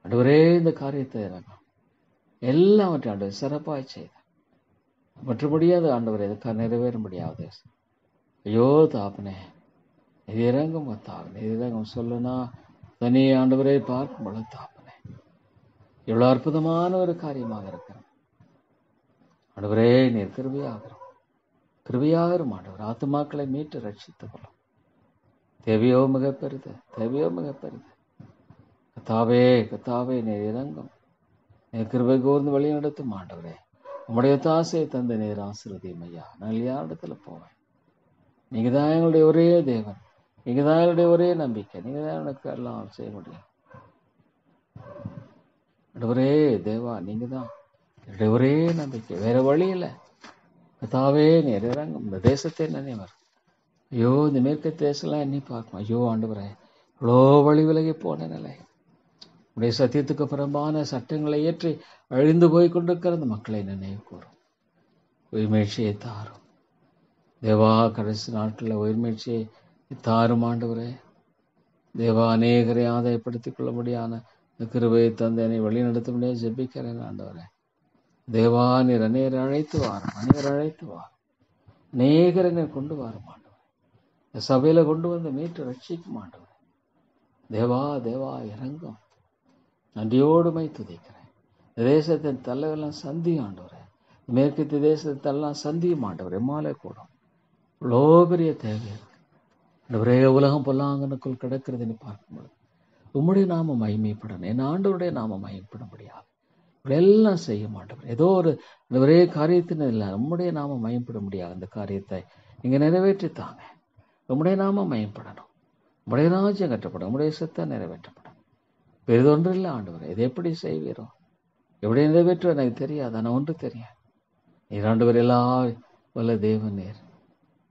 ஆண்டவரே இந்த காரியத்தை எல்லாவற்றையும் ஆண்டவர் சிறப்பாய் செய்த மற்றபடியாத ஆண்டவரே இதுக்காக நிறைவேற முடியாது. ஐயோ தாப்பனே இது இறங்கும் தாப்பனே, இது இறங்கும் சொல்லுனா தனி ஆண்டவரை பார்க்கும் பொழுது தாப்பனே இவ்வளவு அற்புதமான ஒரு காரியமாக இருக்கிறோம் ஆண்டவரே. நீர் கிருபையாகிறோம் ஆண்டவர். ஆத்துமாக்களை மீட்டு ரட்சித்துக் கொள்ளும். தேவையோ மிக பெருது. கத்தாவே நீர் இறங்கும். நீர் கிருபை கூர்ந்து வழி நடத்தும் ஆண்டவரே. உம்முடைய தாசையை தந்த நீர் ஆசீர்வதியும் ஐயா. நான் யாரிடத்துல போவேன்? நீங்க தான் எங்களுடைய ஒரே தேவன், நீங்க தான் என்னுடைய ஒரே நம்பிக்கை, நீங்க தான் எனக்கு எல்லாம் செய்ய முடியும் ஆண்டவரே. தேவா நீங்க தான் என்னுடைய ஒரே நம்பிக்கை, வேற வழி இல்லை. கத்தாவே நீர் இறங்கும். இந்த தேசத்தை நினைவர். ஐயோ இந்த மேற்கு தேசம்லாம் எண்ணி பார்க்கணும். ஐயோ ஆண்டவரே இவ்வளோ வழி விலகி போன நிலை, உடைய சத்தியத்துக்கு புறம்பான சட்டங்களை ஏற்றி அழிந்து போய் கொண்டிருக்கிற அந்த மக்களை நினைவு கூறும். உயிர்மீழ்ச்சியை தாரும் தேவா. கடைசி நாட்களில் உயிர்மீழ்ச்சியை தாரும் ஆண்டவரே. தேவா அநேகரை ஆதாயப்படுத்திக் கொள்ள முடியாத இந்த கிருபையை தந்தனை வழி நடத்தும்படியே ஜெபிக்கிறேன் ஆண்டவரே. தேவா நீர் அநேகரை அழைத்து வாரும். அநேகரை நீர் கொண்டு வாரும் ஆண்டவரே. இந்த சபையில கொண்டு வந்து மீட்டு ரட்சிக்கும் ஆண்டவரே. தேவா இறங்கும். நன்றியோடுமை துதிக்கிறேன். தேசத்தின் தலைவெல்லாம் சந்தியும் ஆண்டவரே. மேற்கு தேசத்தெல்லாம் சந்தியும் ஆண்டவரே. மாலை கூடும். இவ்வளோ பெரிய தேவை இருக்கு ஆண்டவரே. உலகம் பொல்லாங்கனுக்குள் கிடக்கிறதுன்னு பார்க்கும்போது உம்முடைய நாம மகிமைப்படணும். என் ஆண்டவருடைய நாம மகிமைப்பட முடியாது. இவ்வளெல்லாம் செய்ய மாட்டவர். ஏதோ ஒரு ஒரே காரியத்தின் இல்லை, உம்முடைய நாம மகிமைப்பட முடியாது. அந்த காரியத்தை நீங்க நிறைவேற்றித்தாங்க. உம்முடைய நாம மகிமைப்படணும். உம்முடைய ராஜ்யம் கட்டப்படும். உம்முடைய சித்தம் நிறைவேற்றப்படும். பெரிதொன்று இல்லை ஆண்டவர். இதை எப்படி செய்வீரோ, எப்படி நிறைவேற்ற எனக்கு தெரியாது. ஆனால் ஒன்று தெரியும், நீர் ஆண்டவர் எல்லா வல்ல தேவன், நீர்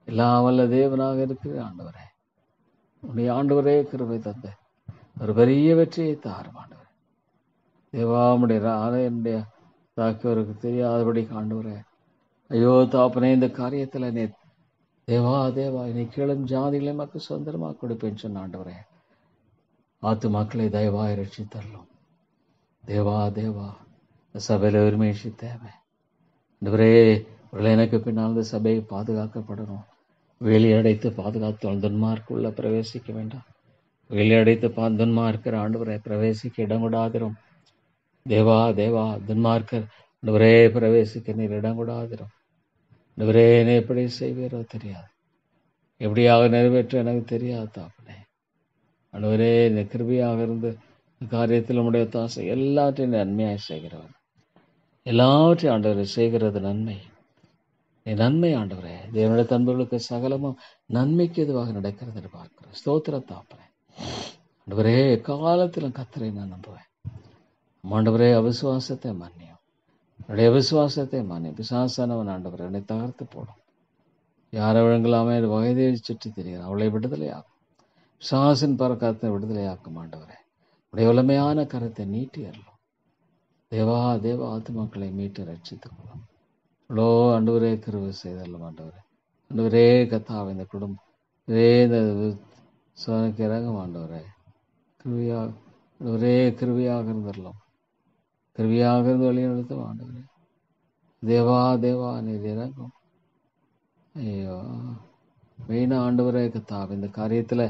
எல்லா வல்ல தேவனாக இருக்கிற ஆண்டவரே. உன்னுடைய ஆண்டவரே கிருபை தந்த ஒரு பெரிய வெற்றியை தாரும் ஆண்டவரே. தேவாமுடைய ஆலயனுடைய தாக்கியவருக்கு தெரியாதபடி ஆண்டவரே. ஐயோ தாப்பனே இந்த காரியத்தில் நீர் தேவா நீ கீழும் ஜாதிகளை மக்கள் சுதந்திரமாக கொடுப்பேன்னு சொன்ன ஆண்டவரே. ஆத்து மக்களை தயவாய் ரட்சித்தரலாம் தேவா. இந்த சபையில் ஒருமைச்சு தேவை. ஆண்டவரே, இவர்கள் எனக்கு பின்னால் இந்த சபை பாதுகாக்கப்படணும். வேலியடைத்து பாதுகாத்து துன்மார்க்குள்ள பிரவேசிக்க வேண்டாம். வேலியடைத்து துன்மார்க்கர் ஆண்டவரை பிரவேசிக்க இடம் கொடாதிரும். தேவா தேவா, துன்மார்க்கர் ஆண்டவரே பிரவேசிக்க நீர் இடம் கொடாதிரும். ஆண்டவரே, என்னை எப்படி செய்வீரோ தெரியாது, எப்படியாக நிறைவேற்ற எனக்கு தெரியாது தாப்பனே. ஆண்டவரே, இந்த கிருபையாக இருந்து காரியத்தில் உடைய தாசை எல்லாற்றையும் நன்மையாக செய்கிறவர். எல்லாவற்றையும் ஆண்டவரை செய்கிறது நன்மை. நன்மை ஆண்டவரே, தேவனுடைய தன்பர்களுக்கு சகலமும் நன்மைக்கு எதுவாக நடக்கிறது பார்க்கிறேன். ஸ்தோத்திரம் தாப்பனே. ஆண்டவரே, காலத்திலும் கர்த்தரை நான் நம்புவேன். ஆண்டவரே, அவிசுவாசத்தை மன்னியும், என்னுடைய அவிசுவாசத்தை மன்னியும். பிசாசானவன் ஆண்டவரை என்னை தகர்த்து போடும். யாரை வழங்கலாமே வகைதேடி சுற்றி தெரிகிறான், அவளை விடுதலையாகும். பிசாசின் பறக்கத்தை விடுதலையாக்கும் ஆண்டவரே. உடைய வல்லமையான கரத்தை நீட்டி அருளும். தேவா தேவா, ஆத்துமக்களை மீட்டு ரட்சித்துக் கொள்ளும். இவ்வளோ ஆண்டவரே கிருபை செய்தல்லும் ஆண்டவரே. ஆண்டவரே கத்தாவை இந்த குடும்பம் இந்த சோதனைக்கு இறங்கும் ஆண்டவரே. கிருவியாக ஒரே கிருவியாக இருந்துடலாம், கிருவியாக இருந்து வழிநடத்தும் ஆண்டவரே. தேவா தேவா, நீர் இறங்கும். ஐயோ, மெயினா ஆண்டவரே கத்தாவை இந்த காரியத்தில்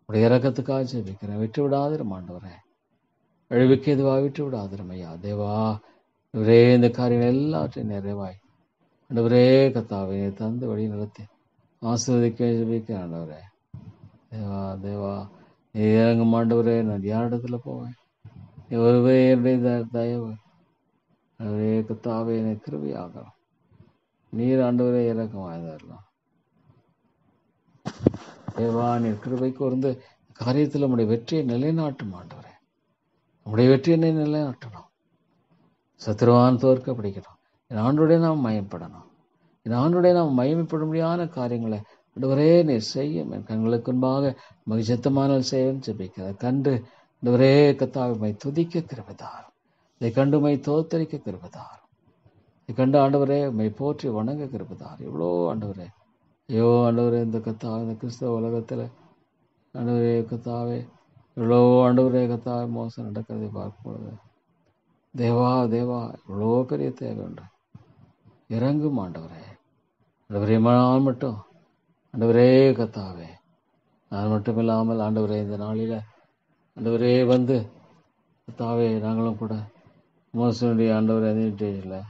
உடைய இறக்கத்துக்காக ஜெபிக்கிறேன். விட்டு விடாதிரும் ஆண்டவரே, அழிவுக்கு எதுவாக விட்டு விடாதிரும் ஐயா. தேவா, ஒரே இந்த காரியங்கள் எல்லாவற்றையும் நிறைவாய் ஆண்டவரே கத்தாவை தந்து வழி நடத்தி ஆசீர்வதிக்க ஜெபிக்கிறேன் ஆண்டவரே. தேவா தேவா, நீ இறங்கும் ஆண்டவரே. நான் யாரிடத்துல போவேன்? ஒருவரே என்னுடைய தயவு ஆண்டவரே கத்தாவே, எனக்கு கிருபையாகலாம். நீர் ஆண்டவரே இறக்கம் வாய்ந்தாரலாம். தேவா, நீர் கிருபைக்கு வந்து காரியத்தில் நம்முடைய வெற்றியை நிலைநாட்டும் ஆண்டவரே. நம்முடைய வெற்றியை நிலைநாட்டணும். சத்துருவான் தோற்க பிடிக்கணும். என் ஆண்டுடைய நாம் மயப்படணும். என் ஆண்டுடைய நாம் மயமைப்படும்படியான காரியங்களை ஆண்டவரே நீர் செய்யும். என் கண்களுக்கு முன்பாக மகிழ்ச்சத்தமானால் செய்யும் ஜெபிக்கிறத கண்டு ஆண்டவரே கத்தாவை துதிக்க கிருபைதாரும். இதை கண்டு மை தோத்தரிக்க கிருபைதாரும். இதை கண்டு ஆண்டவரே மை போற்றி வணங்க கிருபைதாரும். இவ்வளோ ஆண்டவரே, ஐயோ ஆண்டவரே, இந்த கத்தாவை இந்த கிறிஸ்தவ உலகத்தில் ஆண்டவரே கத்தாவே இவ்வளோ ஆண்டவரே கத்தாவை மோசம் நடக்கிறதை பார்க்கும்பொழுது தேவா தேவா, இவ்வளோ பெரிய தேவை உண்டு. இறங்கும் ஆண்டவரே. ஆண்டவரே, நான் மட்டும் ஆண்டவரே கத்தாவே, நான் மட்டும் இல்லாமல் ஆண்டவரே இந்த நாளில் ஆண்டவரே வந்து கத்தாவே நாங்களும் கூட மோசனுடைய ஆண்டவரே இல்லை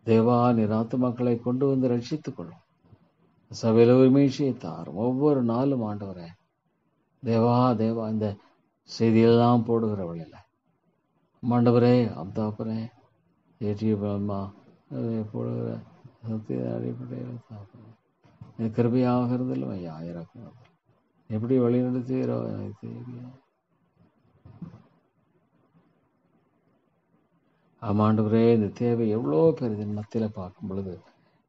தேவா, நீர் ஆத்துமாக்களை கொண்டு வந்து ரட்சித்துக் கொள்ளும். சபையில் உரிமையை தாரும். ஒவ்வொரு நாளும் ஆண்டவரே தேவா தேவா, இந்த செய்தியெல்லாம் போடுகிறவள் ஆண்டவரே அம்தாப்பனே ஏற்றியம்மா போடுகிற சத்திய அடிப்படையில் தாப்பனே கிருபையாக இருந்தலும் ஐயா இறக்கும். எப்படி வழிநடத்துகிறோ எனக்கு தெரியும். ஆமாண்டவரே, இந்த தேவை எவ்வளோ பேர் இதன் மத்தியில் பார்க்கும் பொழுது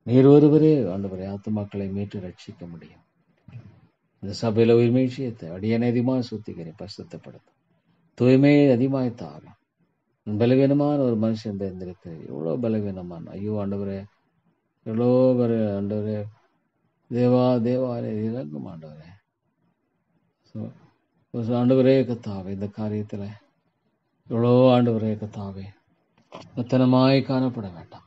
நீர் ஒருவரே ஆண்டவரே ஆத்துமாக்களை மீட்டு ரட்சிக்க முடியும். இந்த சபையில் உரிமைச்சியத்தை அடியனை அதிகமாக சுத்திக்கிறேன், பரிசுத்தப்படுத்தும். தூய்மையை அதிகமாக தாரும். பலவீனமான ஒரு மனுஷன் இருந்திருக்கு, எவ்வளோ பலவீனமான, ஐயோ ஆண்டவரே எவ்வளோ பேர் ஆண்டவரே தேவா தேவா இறங்கும் ஆண்டவரே. ஆண்டவரே கத்தாவே, இந்த காரியத்தில் எவ்வளோ ஆண்டவரே கத்தாவே மெத்தனமாய் காணப்பட வேண்டாம்.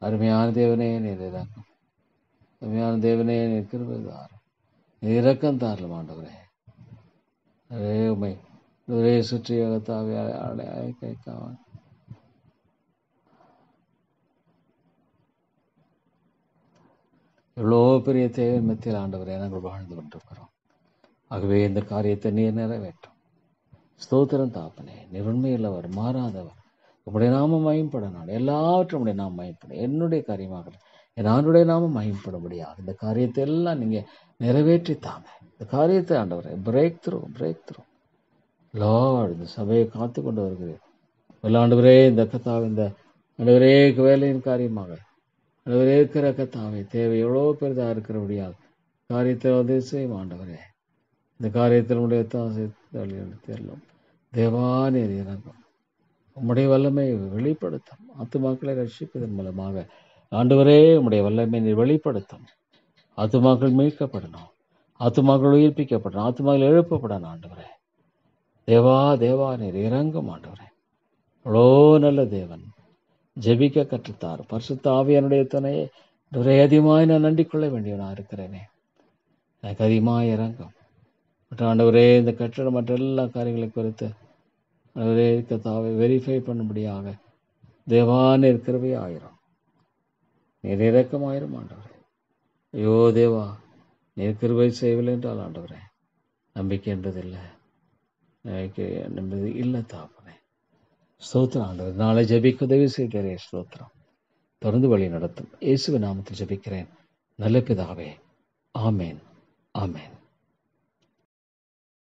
அருமையான தேவனே நீர் இறக்கும். அருமையான தேவனே நீர் கிருபை தாரும். நீர் இறக்கம் தாரலும் ஆண்டவரே. அதே உண்மை ஒரே சுற்றிய கத்தாவே கேட்காம எவ்வளோ பெரிய தேவை மத்தியில் ஆண்டவரே நாங்கள் வாழ்ந்து கொண்டிருக்கிறோம். ஆகவே இந்த காரியத்தை நீர் நிறைவேற்றும். ஸ்தோத்திரம் தாப்பனே, நீர் உண்மையுள்ளவர், மாறாதவர். உங்களுடைய நாமம் மயம்படணும். எல்லாவற்றும் உடைய நாமம் மயப்படும். என்னுடைய காரியமாக என் ஆண்டுடைய நாமம் மயம்படும்படியாக இந்த காரியத்தை எல்லாம் நீங்கள் நிறைவேற்றித்தாங்க. இந்த காரியத்தை ஆண்டவரை பிரேக் த்ரூ லார்ட், இந்த சபையை காத்து கொண்டு வருகிறேன். ஆண்டவரே இந்த கத்தாவை இந்த ஆண்டவரே வேலையின் காரியமாக ஆண்டவரே இருக்கிற கத்தாவை தேவை எவ்வளோ பெரிதாக இருக்கிறபடியால் காரியத்தை உதவி செய்யும் ஆண்டவரே. இந்த காரியத்தில் உடைய தேர்லும் தேவானே இறங்கும். உம்முடைய வல்லமை வெளிப்படுத்தும். ஆத்துமாக்களை ரட்சிப்பதன் மூலமாக ஆண்டவரே உம்முடைய வல்லமை வெளிப்படுத்தும். ஆத்துமாக்கள் மீட்கப்படணும், ஆத்துமாக்கள் உயிர்ப்பிக்கப்படணும், ஆத்துமாக்கள் எழுப்பப்படணும் ஆண்டவரே. தேவா தேவா நீர் இறங்கும் ஆண்டவரே. அவ்வளோ நல்ல தேவன். ஜெபிக்க கற்றுத்தார். பரிசுத்த ஆவியானுடைய துணையை ஒரே அதிகமாய் நான் நண்டிக் கொள்ள வேண்டியவனா இருக்கிறேனே. எனக்கு அதிகமாக இறங்கும். ஆண்டவரே, இந்த கட்டடம் மற்ற எல்லா காரியங்களை குறித்து ஆண்டவரே கர்த்தாவை வெரிஃபை பண்ணும்படியாக தேவான இருக்கிறவே ஆயிரும். நீர் இரக்கமாயிரும் ஆண்டவரே. ஐயோ தேவா, நீர் கிருபை செய்யவில்லை என்றால் ஆண்டவரே நம்பிக்கை என்பதில்லை, நம்பிக்கை என்பது இல்லை தாப்பனே. ஸ்தோத்திரம் ஆண்டவர். நாளை ஜெபிக்க உதவி செய்கிறே. ஸ்தோத்திரம். தொடர்ந்து வழி நடத்தும் இயேசுவின் நாமத்தில் ஜெபிக்கிறேன் நல்ல பிதாவே. ஆமேன், ஆமேன்.